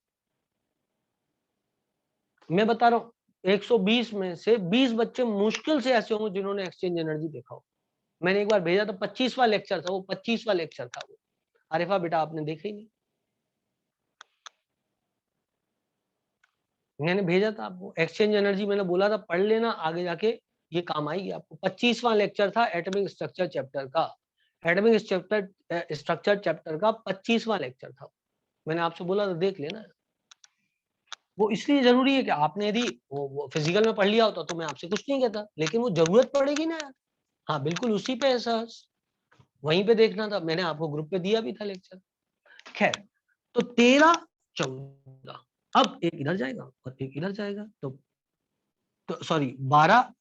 मैं बता रहा हूँ 120 में से 20 बच्चे मुश्किल से ऐसे होंगे जिन्होंने एक्सचेंज एनर्जी देखा हो। मैंने एक बार भेजा था, 25वां लेक्चर था वो, 25वां लेक्चर था वो। अरेफा बेटा आपने देखा ही नहीं, मैंने भेजा था आपको एक्सचेंज एनर्जी। मैंने बोला था पढ़ लेना, आगे जाके ये काम आएगी आपको। 25वां लेक्चर था एटॉमिक स्ट्रक्चर चैप्टर का, एटॉमिक स्ट्रक्चर चैप्टर का 25वां लेक्चर था। मैंने आपसे बोला था देख लेना। वो इसलिए जरूरी है कि आपने यदि वो फिजिकल में पढ़ लिया होता तो मैं आपसे कुछ नहीं कहता, लेकिन वो जरूरत पड़ेगी ना यार। हाँ बिल्कुल उसी पे है सर, वहीं पे देखना था। मैंने आपको ग्रुप पे दिया भी था लेक्चर। खैर, तो 13 14, अब एक इधर जाएगा और एक इधर जाएगा, तो सॉरी 12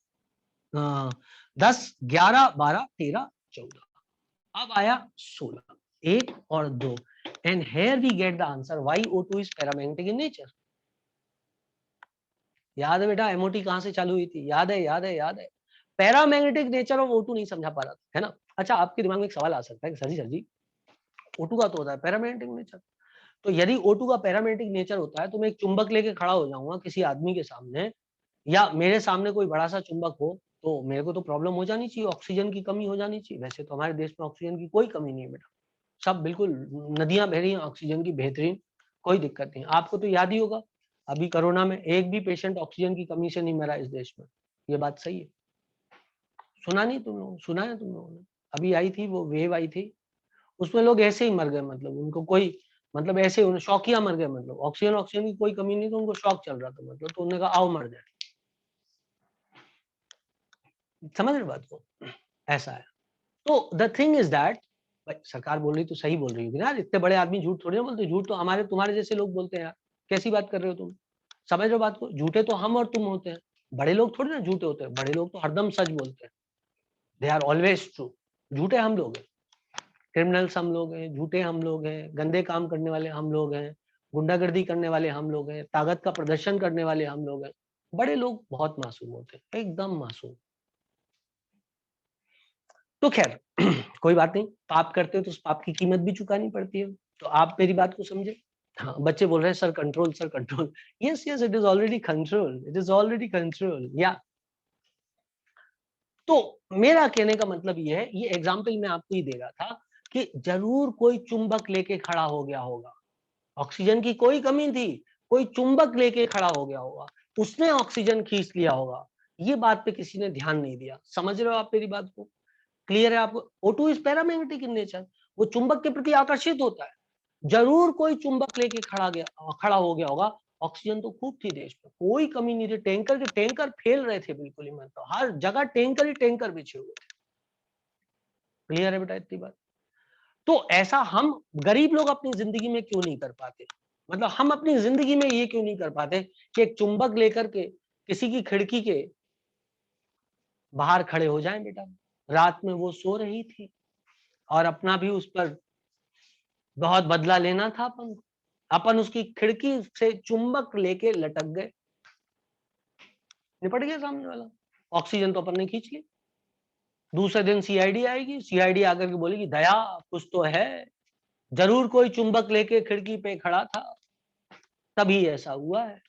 10 11 12 13 14, अब आया 16, 1 और 2। And here we get the answer why O2 is paramagnetic in nature. याद है बेटा एमओटी कहां से चालू हुई थी? याद है, याद है, याद है। पैरामैग्नेटिक नेचर ऑफ O2 नहीं समझा पा रहा था, है ना। अच्छा, आपके दिमाग में एक सवाल आ सकता है कि सर जी O2 का तो होता है पैरामैग्नेटिक नेचर। तो यदि O2 का पैरामैग्नेटिक नेचर होता है तो मैं एक चुंबक लेके खड़ा हो जाऊंगा किसी आदमी के सामने, या मेरे सामने कोई बड़ा सा चुंबक हो, तो मेरे को तो प्रॉब्लम हो जानी चाहिए, ऑक्सीजन की कमी हो जानी चाहिए। वैसे तो हमारे देश में ऑक्सीजन की कोई कमी नहीं है बेटा, सब बिल्कुल नदियां बह रही हैं ऑक्सीजन की बेहतरीन, कोई दिक्कत नहीं। आपको तो याद ही होगा अभी कोरोना में एक भी पेशेंट ऑक्सीजन की कमी से नहीं मरा इस देश में, ये बात सही है। सुना नहीं तुम लोगों, सुना है तुम लोगों ने? अभी आई थी वो वेव आई थी, उसमें लोग ऐसे ही मर गए, मतलब उनको कोई मतलब ऐसे शौकिया मर गए, मतलब ऑक्सीजन ऑक्सीजन की कोई कमी नहीं, तो उनको शौक चल रहा था, मतलब तो उन्होंने कहा आओ मर जाए। समझ रहे बात को? ऐसा है। तो द थिंग इज दैट, भाई सरकार बोल रही तो सही बोल रही होगी ना, इतने बड़े आदमी झूठ थोड़ी ना बोलते। झूठ तो हमारे तुम्हारे जैसे लोग बोलते हैं यार, कैसी बात कर रहे हो तुम? समझ रहे हो बात को? झूठे तो हम और तुम होते हैं, बड़े लोग थोड़ी ना झूठे होते हैं। बड़े लोग तो हरदम सच बोलते हैं, दे आर ऑलवेज ट्रू। झूठे हम लोग हैं, क्रिमिनल्स हम लोग हैं, झूठे हम लोग हैं, गंदे काम करने वाले हम लोग हैं, गुंडागर्दी करने वाले हम लोग हैं, ताकत का प्रदर्शन करने वाले हम लोग हैं। बड़े लोग बहुत मासूम होते हैं, एकदम मासूम। तो खैर कोई बात नहीं, पाप करते हो तो उस पाप की कीमत भी चुकानी पड़ती है। तो आप मेरी बात को समझे। हाँ, बच्चे बोल रहे हैं sir control, sir control. Yes yes, it is already control, it is already control. या तो मेरा कहने का मतलब ये है, ये एग्जाम्पल मैं आपको ही दे रहा था कि जरूर कोई चुंबक लेके खड़ा हो गया होगा, ऑक्सीजन की कोई कमी थी, कोई चुंबक लेके खड़ा हो गया होगा, उसने ऑक्सीजन खींच लिया होगा। ये बात पे किसी ने ध्यान नहीं दिया। समझ रहे हो आप मेरी बात को? क्लियर है आपको? O2 is paramagnetic in nature, वो चुंबक के प्रति आकर्षित होता है। जरूर कोई चुंबक लेके खड़ा हो गया होगा। ऑक्सीजन तो खूब थी देश में, कोई कमी नहीं थी, टैंकर के टैंकर फैल रहे थे बिल्कुल ही, मतलब हर जगह टैंकर ही टैंकर बिछे हुए थे। क्लियर है बेटा इतनी बात? तो ऐसा हम गरीब लोग अपनी जिंदगी में क्यों नहीं कर पाते? मतलब हम अपनी जिंदगी में ये क्यों नहीं कर पाते कि एक चुंबक लेकर के किसी की खिड़की के बाहर खड़े हो जाएं बेटा। रात में वो सो रही थी और अपना भी उस पर बहुत बदला लेना था अपन को। अपन उसकी खिड़की से चुंबक लेके लटक गए, निपट गया सामने वाला। ऑक्सीजन तो अपन ने खींच ली। दूसरे दिन सीआईडी आएगी, सीआईडी आकर के बोलेगी दया कुछ तो है, जरूर कोई चुंबक लेके खिड़की पे खड़ा था, तभी ऐसा हुआ है।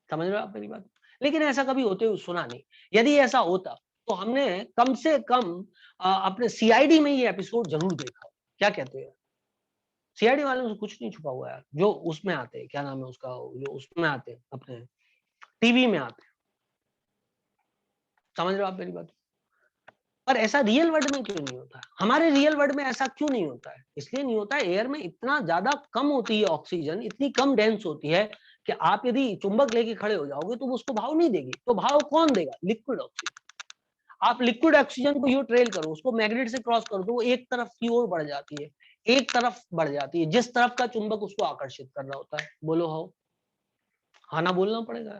समझ रहे हो आप मेरी बात? लेकिन ऐसा कभी होते हुए सुना नहीं। यदि ऐसा होता तो हमने कम से कम अपने सीआईडी में ये एपिसोड जरूर देखा। क्या कहते हैं? सीआईडी वालों से कुछ नहीं छुपा हुआ है, जो उसमें आते हैं, क्या नाम है उसका, जो उसमें आते हैं अपने टीवी में आते हैं। समझ रहे हो आप मेरी बात? पर ऐसा रियल वर्ल्ड में क्यों नहीं होता है? हमारे रियल वर्ल्ड में ऐसा क्यों नहीं होता है? इसलिए नहीं होता है, एयर में इतना ज्यादा कम होती है ऑक्सीजन, इतनी कम डेंस होती है कि आप यदि चुंबक लेके खड़े हो जाओगे तो वो उसको भाव नहीं देगी। तो भाव कौन देगा? Liquid oxygen. आप लिक्विड ऑक्सीजन को यूं ट्रेल करो, उसको मैग्नेट से क्रॉस कर दो, वो एक तरफ की ओर बढ़ जाती है, एक तरफ बढ़ जाती है, जिस तरफ का चुंबक उसको आकर्षित कर रहा होता है। बोलो हाउ? हाँ ना बोलना पड़ेगा।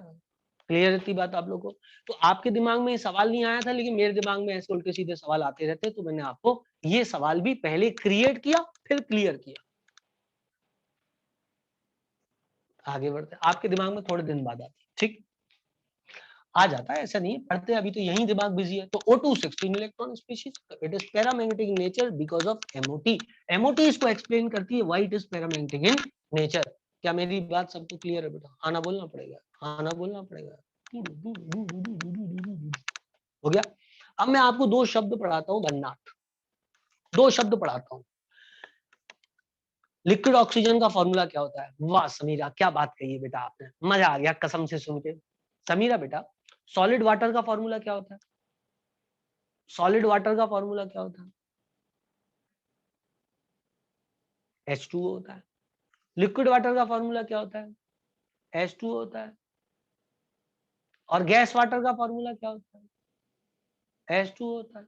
क्लियर थी बात आप लोगों को? तो आपके दिमाग में ये सवाल नहीं आया था, लेकिन मेरे दिमाग में ऐसे उल्टे सीधे सवाल आते रहते, तो मैंने आपको ये सवाल भी पहले क्रिएट किया फिर क्लियर किया। आगे बढ़ते, आपके दिमाग में थोड़े दिन बाद आती, ठीक आ जाता है, ऐसा नहीं है, पढ़ते अभी तो यही दिमाग बिजी है। तो O2 16 electron species, it is paramagnetic in nature because of MOT। MOT इसको एक्सप्लेन करती है why it is paramagnetic in nature. क्या मेरी बात सबको क्लियर है बेटा? आना बोलना पड़ेगा, आना बोलना पड़ेगा। हो गया। अब मैं आपको दो शब्द पढ़ाता हूँ भन्नाट, दो शब्द पढ़ाता हूँ। लिक्विड ऑक्सीजन का फॉर्मूला क्या होता है? वाह समीरा, क्या बात कही है बेटा आपने, मजा आ गया कसम से सुन के। समीरा बेटा, सॉलिड वाटर का फॉर्मूला क्या होता है? सॉलिड वाटर का फॉर्मूला क्या होता है? H2O होता है। लिक्विड वाटर का फॉर्मूला क्या होता है? H2O होता है। और गैस वाटर का फॉर्मूला क्या होता है? H2O होता है।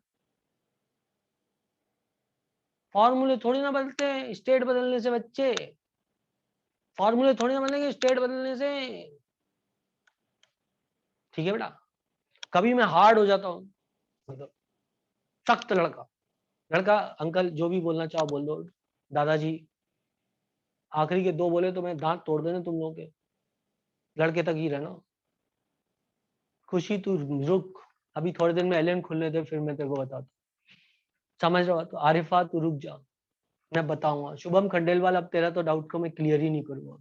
फॉर्मूले थोड़ी ना बदलते हैं स्टेट बदलने से बच्चे, फॉर्मूले थोड़ी ना बदलेंगे स्टेट बदलने से। ठीक है बेटा? कभी मैं हार्ड हो जाता हूँ, मतलब सख्त लड़का, लड़का अंकल जो भी बोलना चाहो बोल दो, दादाजी आखिरी के दो बोले तो मैं दांत तोड़ देना तुम लोगों के, लड़के तक ही रहना। खुशी तू रुक, अभी थोड़े दिन में एलियन खुलने दे, फिर मैं तेरे को बताता। समझ रहा हो? तो आरिफा तू रुक जा, मैं बताऊंगा। शुभम खंडेलवाल, अब तेरा तो डाउट को मैं क्लियर ही नहीं करूंगा।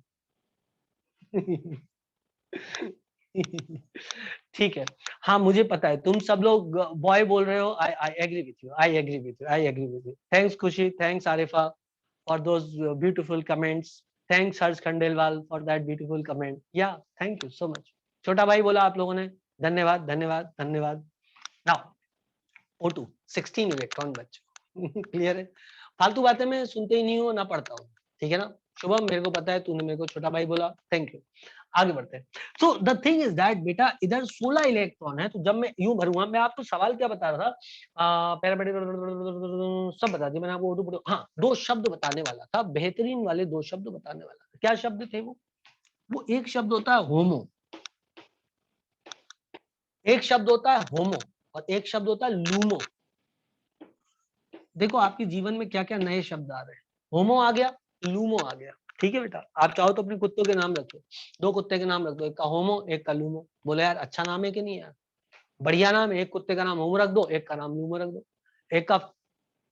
ठीक है। हाँ मुझे पता है तुम सब लोग बॉय बोल रहे हो। I agree with you, I agree with you, I agree with you. Thanks Khushi, thanks Arifa for those beautiful comments. Thanks Harsh Khandelwal for that beautiful comment. Yeah thank you so much. छोटा भाई बोला आप लोगों ने, धन्यवाद धन्यवाद धन्यवाद। नाउ O2 16 इलेक्ट्रॉन बच्चों। क्लियर है? फालतू बातें मैं सुनते ही नहीं हूँ ना पढ़ता हूँ, ठीक है ना? शुभम मेरे को पता है, तूने मेरे को छोटा भाई बोला, थैंक यू। आगे बढ़ते हैं। So the thing is that बेटा, इधर 16 इलेक्ट्रॉन है, तो जब मैं यूं भरूंगा, मैं आपको सवाल क्या बता रहा था, सब बता दिया मैंने आपको। हाँ दो शब्द बताने वाला था, बेहतरीन वाले दो शब्द बताने वाला था। क्या शब्द थे वो एक शब्द होता है होमो, एक शब्द होता है होमो, और एक शब्द होता है लूमो। देखो आपके जीवन में क्या क्या नए शब्द आ रहे हैं। होमो आ गया, लूमो आ गया। ठीक है बेटा? आप चाहो तो अपने कुत्तों के नाम रखो, दो कुत्ते के नाम रख दो, एक का होमो एक का लूमो। बोले यार अच्छा नाम है कि नहीं यार? बढ़िया नाम है। एक कुत्ते का नाम होमो रख दो, एक का नाम लूमो रख दो। एक का,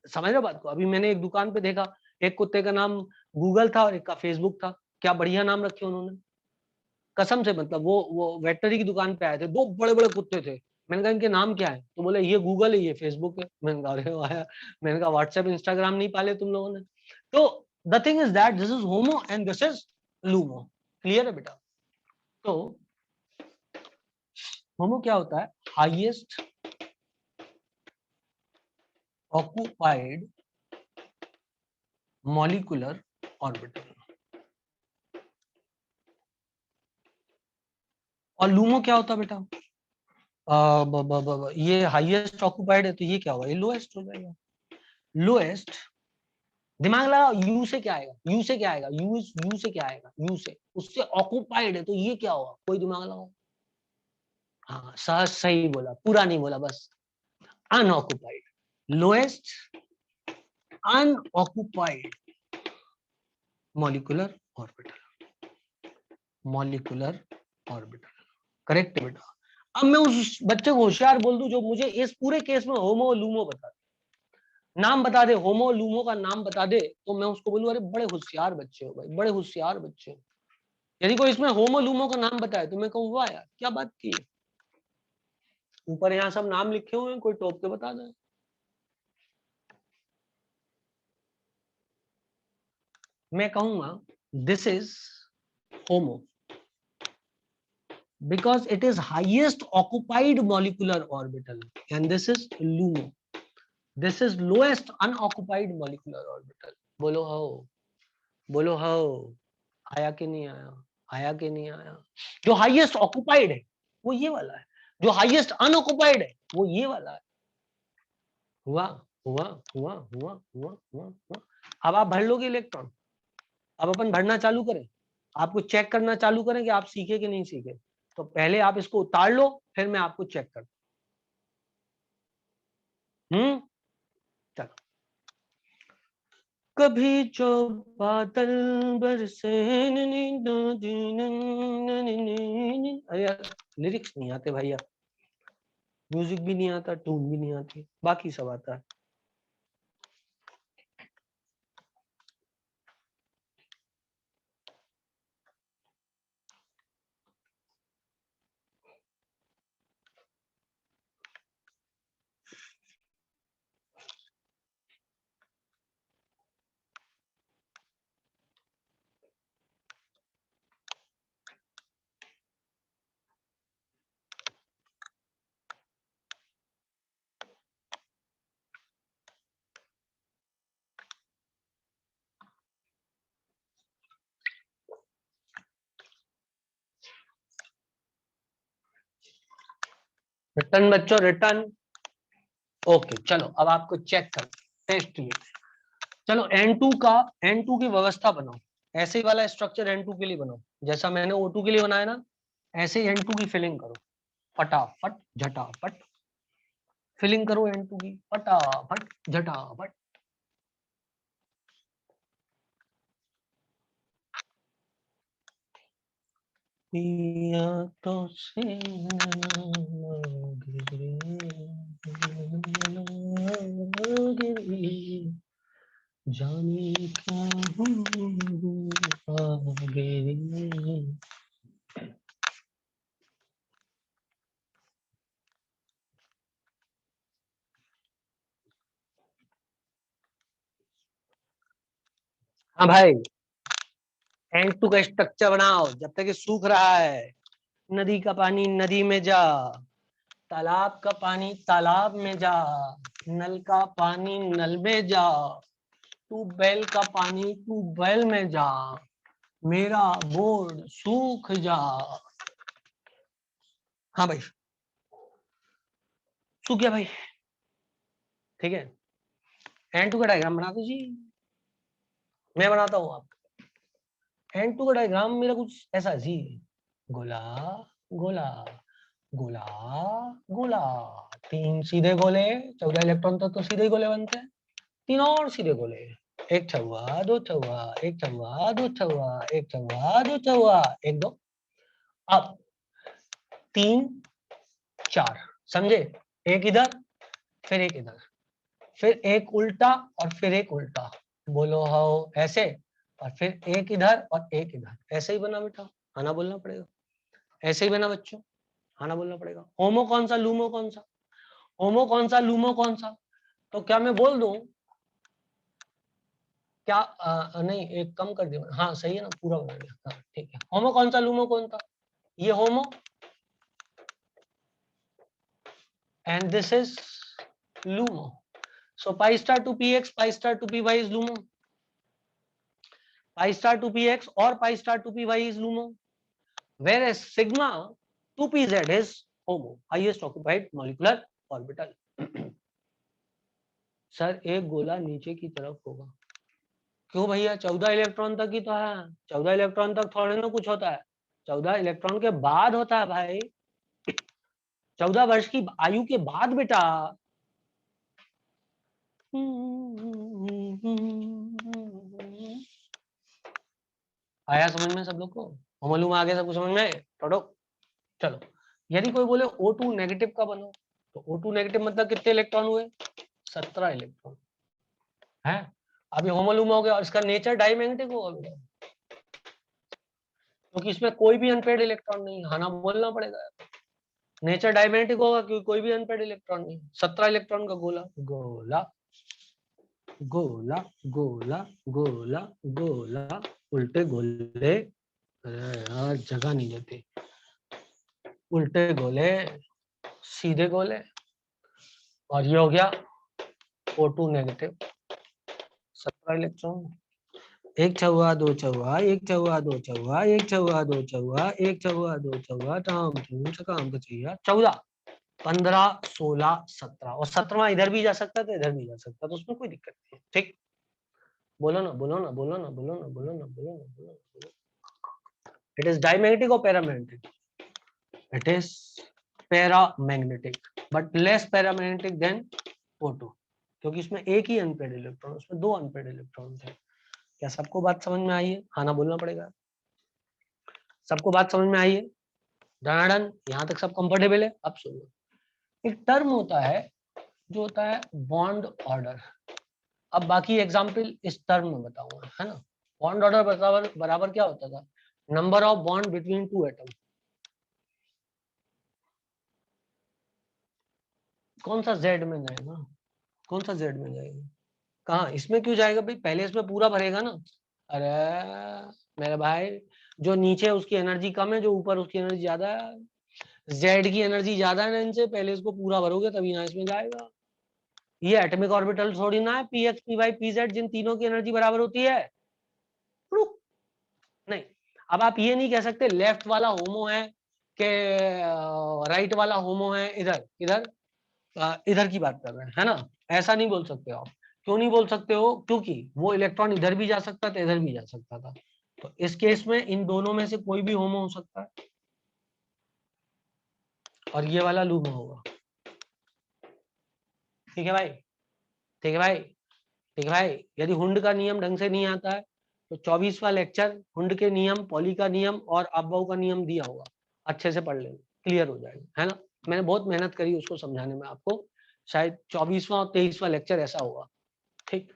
समझ रहे हो बात को? अभी मैंने एक दुकान पे देखा, एक कुत्ते का नाम गूगल था और एक का फेसबुक था। क्या बढ़िया नाम रखे उन्होंने, कसम से। मतलब वो वेटनरी की दुकान पे आए थे, दो बड़े बड़े कुत्ते थे। मैंने कहा इनके नाम क्या है? तो बोले ये गूगल है, ये फेसबुक है। मैंने कहा अरे वाह। मैंने कहा व्हाट्सएप इंस्टाग्राम नहीं पाले तुम लोगों ने? तो the thing is that this is homo and this is LUMO. Clear है बेटा? तो होमो क्या होता है? Highest occupied molecular orbital. और लूमो क्या होता है बेटा? ये हाईएस्ट ऑक्यूपाइड है, तो ये क्या होगा? ये लोएस्ट हो जाएगा। लोएस्ट, दिमाग लगाओ, यू से क्या आएगा? यू से क्या आएगा? यू से क्या आएगा? यू से, उससे ऑक्यूपाइड है, तो ये क्या होगा? कोई दिमाग लगाओ। हाँ सहज सही बोला, पूरा नहीं बोला बस। Unoccupied, lowest unoccupied molecular orbital, molecular orbital, correct है बेटा। अब मैं उस बच्चे को होशियार बोल दूं जो मुझे इस पूरे केस में होमो लूमो बता दे, नाम बता दे, होमो लूमो का नाम बता दे, तो मैं उसको बोलूं अरे बड़े होशियार बच्चे हो भाई, बड़े होशियार बच्चे हो। यदि कोई इसमें होमो लूमो का नाम बताए तो मैं कहूँ वाह यार क्या बात की है। ऊपर यहाँ सब नाम लिखे हुए हैं, कोई टॉप के बता दे। मैं कहूंगा this is homo because it is highest occupied molecular orbital and this is LUMO, this is lowest unoccupied molecular orbital। बोलो हाउ, बोलो हाउ, आया कि नहीं आया, आया कि नहीं आया। जो हाईएस्ट ऑक्युपाइड है वो ये वाला है, जो हाईएस्ट अनऑक्युपाइड है वो ये वाला है। हुआ हुआ हुआ हुआ हुआ हुआ हुआ। अब आप भर लोगे इलेक्ट्रॉन, अब अपन भरना चालू करें, आपको चेक करना चालू करें कि आप सीखे कि नहीं सीखे। तो पहले आप इसको उतार लो, फिर मैं आपको चेक करता हूं। चलो, कभी जो बादल बरसे, अरे यार लिरिक्स नहीं आते भाई यार, म्यूजिक भी नहीं आता, टून भी नहीं आती, बाकी सब आता है। रिटर्न बच्चों रिटर्न। ओके चलो अब आपको चेक कर टेस्ट लिए। चलो N2 का, N2 की व्यवस्था बनाओ, ऐसे ही वाला स्ट्रक्चर N2 के लिए बनाओ, जैसा मैंने O2 के लिए बनाया ना, ऐसे ही N2 की फिलिंग करो, फटाफट झटाफट फिलिंग करो N2 की, फटाफट झटाफट। पिया तो से जाने क्या आगे। हाँ भाई, N2 का स्ट्रक्चर बनाओ जब तक ये सूख रहा है। नदी का पानी नदी में जा, तालाब का पानी तालाब में जा, नल का पानी नल में जा, ट्यूबवेल का पानी ट्यूबवेल में जा, मेरा बोर्ड सूख जा। हाँ भाई सूख गया भाई, ठीक है। N2 का डायग्राम बना दो जी, मैं बनाता हूँ। आप N2 का डायग्राम मेरा कुछ ऐसा जी, गोला गोला गोला गोला, 3 सीधे गोले, 14 इलेक्ट्रॉन तक तो सीधे ही गोले बनते हैं, 3 और सीधे गोले, एक छुआ दो छुआ, एक छुआ दो छुआ, एक छुआ दो छुआ, एक दो। अब 3 4 समझे, एक इधर फिर एक इधर, फिर एक उल्टा और फिर एक उल्टा, बोलो हाउ ऐसे, और फिर एक इधर और एक इधर, ऐसे ही बना बेटा, आना बोलना पड़ेगा, ऐसे ही बना बच्चों, आना बोलना पड़ेगा। होमो कौन सा लूमो कौन सा, होमो कौन सा लूमो कौन सा, तो क्या मैं बोल दूं क्या नहीं एक कम कर दिया, हाँ सही है ना, पूरा बना दिया, हाँ ठीक है। होमो कौन सा लूमो कौन था, ये HOMO and this is LUMO. So pi star to px, pi star to py is LUMO. Pi star to px or pi star to py is LUMO. Whereas sigma to pz is HOMO, highest occupied molecular orbital. Sir एक गोला नीचे की तरफ होगा, क्यों भैया 14 इलेक्ट्रॉन तक ही तो है, 14 इलेक्ट्रॉन तक थोड़े ना कुछ होता है, 14 इलेक्ट्रॉन के बाद होता है भाई, 14 वर्ष की आयु के बाद बेटा, आया समझ में सब लोग को? होमोलूम आगे सबको समझ में आए? टोटो चलो, यदि कोई बोले O2 नेगेटिव का बनो, तो O2 नेगेटिव मतलब कितने इलेक्ट्रॉन हुए? 17 इलेक्ट्रॉन है। अब ये होमोलूम हो गया और इसका नेचर डायमैग्नेटिक होगा बेटा, क्योंकि इसमें कोई भी अनपेड इलेक्ट्रॉन नहीं, हाँ ना बोलना पड़ेगा। नेचर डायमैग्नेटिक होगा क्योंकि कोई भी अनपेड इलेक्ट्रॉन नहीं, 17 इलेक्ट्रॉन का गोला, गोला गोला गोला गोला गोला, उल्टे गोले, अरे यार जगह नहीं देती, उल्टे गोले सीधे गोले, और ये हो गया O2 नेगेटिव, 17 इलेक्ट्रॉन, एक चौवा दो चौवा, एक चौवा दो चौवा, एक चौवा दो चौवा, एक चौवा दो चौवा, टाम काम चाहिए 14, 15, 16, 17 और 17वां इधर भी जा सकता था, इधर भी जा सकता, तो उसमें कोई दिक्कत नहीं है। ठीक, बोलो ना बोलो ना बोलो ना बोलो ना बोलो ना बोलो ना बोलो ना। इट इज डायमैग्नेटिक और paramagnetic? It is paramagnetic but less paramagnetic than O2, क्योंकि इसमें एक ही अनपेड इलेक्ट्रॉन, उसमें दो अनपेड इलेक्ट्रॉन थे। क्या सबको बात समझ में आई है? हाँ ना बोलना पड़ेगा। सबको बात समझ में आई है? डन, यहाँ तक सब कंफर्टेबल है? अब सुनो, एक टर्म होता है जो होता है बॉन्ड ऑर्डर। अब बाकी एग्जाम्पल इस टर्म में बताऊंगा, है ना। बॉन्ड ऑर्डर बराबर बराबर क्या होता था? Number of bond between two atom. कौन सा जेड में जाएगा? कौन सा जेड में जाएगा? कहाँ, इसमें क्यों जाएगा भाई? पहले इसमें पूरा भरेगा ना। अरे मेरे भाई, जो नीचे उसकी एनर्जी कम है, जो ऊपर उसकी एनर्जी ज्यादा है, जेड की एनर्जी ज्यादा है ना इनसे, पहले इसको पूरा भरोगे तभी यहाँ इसमें जाएगा। ये एटॉमिक ऑर्बिटल थोड़ी ना है, p x p y p z, जिन तीनों की एनर्जी बराबर होती है। नहीं, अब आप ये नहीं कह सकते लेफ्ट वाला होमो है कि राइट वाला होमो है, इधर इधर इधर की बात कर रहे हैं, है ना। ऐसा नहीं बोल सकते आप। क्यों नहीं बोल सकते हो? क्योंकि वो इलेक्ट्रॉन इधर भी जा सकता था, इधर भी जा सकता था, तो इस केस में इन दोनों में से कोई भी होमो हो सकता है, और ये वाला लूमो होगा। ठीक है भाई, ठीक है भाई, ठीक है भाई। यदि हुंड का नियम ढंग से नहीं आता है तो 24वां लेक्चर हुंड के नियम, पॉली का नियम और अबव का नियम दिया होगा, अच्छे से पढ़ लेना, क्लियर हो जाएगा, है ना। मैंने बहुत मेहनत करी उसको समझाने में आपको, शायद 24वां और 23वां लेक्चर ऐसा होगा। ठीक,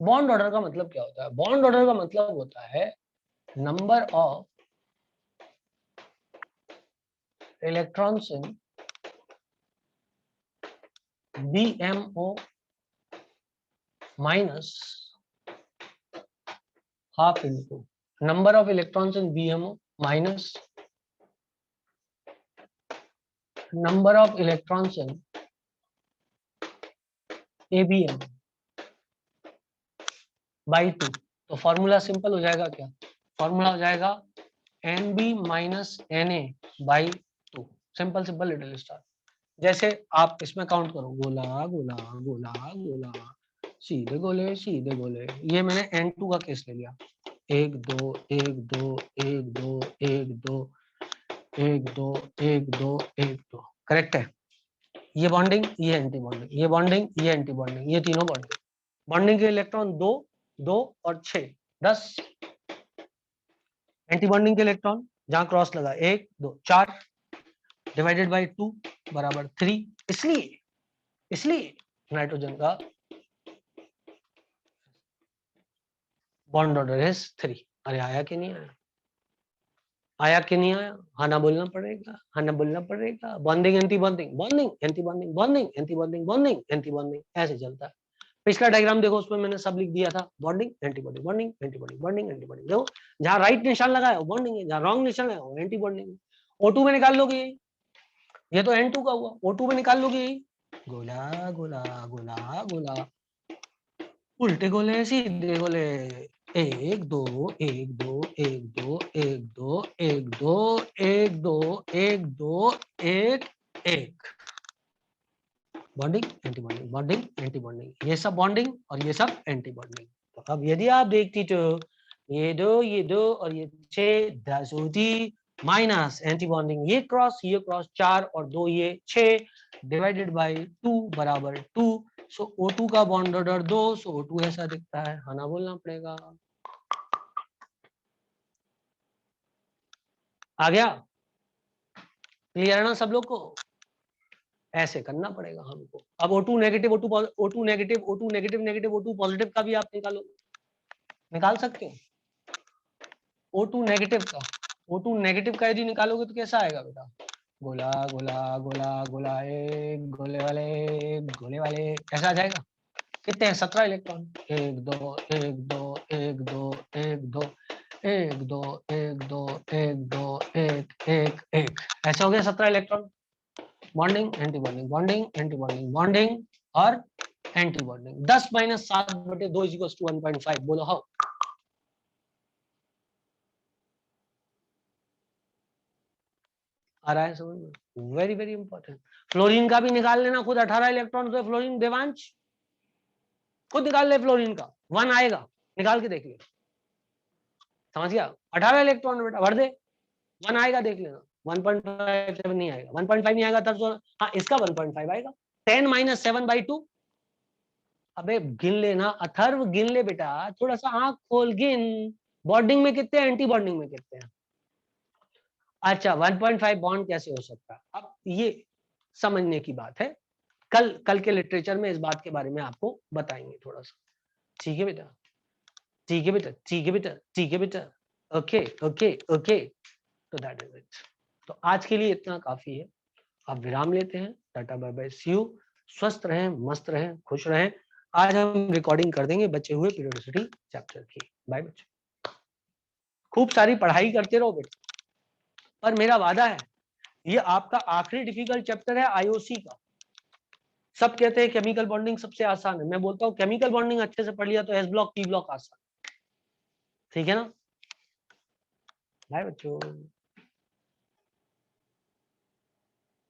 बॉन्ड ऑर्डर का मतलब क्या होता है? बॉन्ड ऑर्डर का मतलब होता है number of electrons in BMO minus half into number of electrons in BMO minus number of electrons in ABM by 2। तो फॉर्मूला सिंपल हो जाएगा, क्या फॉर्मूला हो जाएगा? NB minus NA by 2। Simple simple little star. जैसे आप इसमें काउंट करो, गोला गोला गोला गोला, सीधे गोले सीधे गोले। ये मैंने N2 का केस ले लिया, 1 2 1 2 1 2 1 2 1 2 1 2 1 2, करेक्ट है। ये बॉन्डिंग, ये एंटी बॉन्डिंग, ये बॉन्डिंग, ये एंटी बॉन्डिंग, ये तीनों बॉन्डिंग। बॉन्डिंग के इलेक्ट्रॉन 2 2 और 6 10। एंटी बॉन्डिंग के इलेक्ट्रॉन जहां क्रॉस लगा 1 2 4 डिवाइडेड बाय 2 बराबर 3। इसलिए नाइट्रोजन का बॉन्ड ऑर्डर इज 3। अरे आया कि नहीं आया? आया कि नहीं आया? हाँ ना बोलना पड़ेगा, हाँ ना बोलना पड़ेगा। Bonding anti bonding, bonding anti bonding, bonding anti bonding, bonding anti bonding, ऐसे चलता है। पिछला डायग्राम देखो, उसमें मैंने सब लिख दिया था, bonding anti bonding, bonding anti bonding, bonding anti bonding. देखो जहां राइट निशान लगाया बॉन्डिंग है, जहां रॉन्ग निशान लगाया वो एंटी बॉन्डिंग है। O2 में निकाल लोगे, ये तो N2 का हुआ, O2 में निकाल लोगे यही, गोला गोला गोला गोला, उल्टे गोले सीधे गोले, 1 2 1 2 1 2 1 2 1 2 1 2 1 2 1 1। Bonding anti bonding, bonding anti bonding, ये सब बॉन्डिंग और ये सब एंटी बॉन्डिंग। तो अब यदि आप देखती तो ये दो और ये 6 10 होती, माइनस एंटी बॉन्डिंग ये क्रॉस 4 और 2 ये 6 डिवाइडेड बाय 2 बराबर 2। सो O2 का बॉन्ड ऑर्डर 2, सो O2 ऐसा दिखता है, ना बोलना पड़ेगा। आ गया? क्लियर है ना सब लोग को? ऐसे करना पड़ेगा हमको। अब O2 negative, O2 negative, O2 negative negative, O2 positive का भी आप निकाल सकते हो। O2 नेगेटिव का, O2 नेगेटिव का यदि निकालोगे तो कैसा आएगा बेटा? गोला गोला गोला गोला, एक गोले वाले, गोले वाले, ऐसा आ जाएगा। कितने हैं? 17 इलेक्ट्रॉन। 1 2 1 2 1 2 1 2 1 2 1 2 1 2 1 1 1, ऐसा हो गया 17 electron. Bonding anti bonding, bonding anti bonding, bonding और एंटी बॉन्डिंग। 10 - 7/2 = 1.5। बोलो हाउ? आ रहा है समझ में? Very very important. फ्लोरीन का भी निकाल लेना खुद, 18 इलेक्ट्रॉन तो फ्लोरीन। देवांश खुद निकाल ले फ्लोरीन का, 1 आएगा, निकाल के देख ले। समझ गया? 18 इलेक्ट्रॉन बेटा भर दे, 1 आएगा, देख लेना। 1.57 नहीं आएगा, 1.5 नहीं आएगा तब तो हाँ, इसका 1.5 आएगा। 10 - 7/2। अबे गिन लेना अथर्व, गिन ले बेटा, थोड़ा सा आंख खोल गिन। बॉन्डिंग में कितने हैं, एंटी बॉन्डिंग में कितने हैं? अच्छा, 1.5 बॉन्ड कैसे हो सकता है? अब ये समझने की बात है, कल के लिटरेचर में इस बात के बारे में आपको बताएंगे थोड़ा सा। ठीक है बेटा, ठीक है बेटा, ठीक है बेटा, ठीक है बेटा। ओके ओके ओके, तो दैट इज इट। तो आज के लिए इतना काफी है। अब विराम लेते हैं। Tata bye bye, see you. स्वस्थ रहें, मस्त रहें, खुश रहें। आज हम रिकॉर्डिंग कर देंगे बचे हुए पीरियोडिसिटी चैप्टर की। बाय बच्चों, खूब सारी पढ़ाई करते रहो बेटा, पर मेरा वादा है ये आपका आखिरी डिफिकल्ट चैप्टर है आईओसी का। सब कहते हैं केमिकल बॉन्डिंग सबसे आसान है, मैं बोलता हूँ केमिकल बॉन्डिंग अच्छे से पढ़ लिया तो एस ब्लॉक, पी ब्लॉक आसान। ठीक है ना? बाय बच्चों।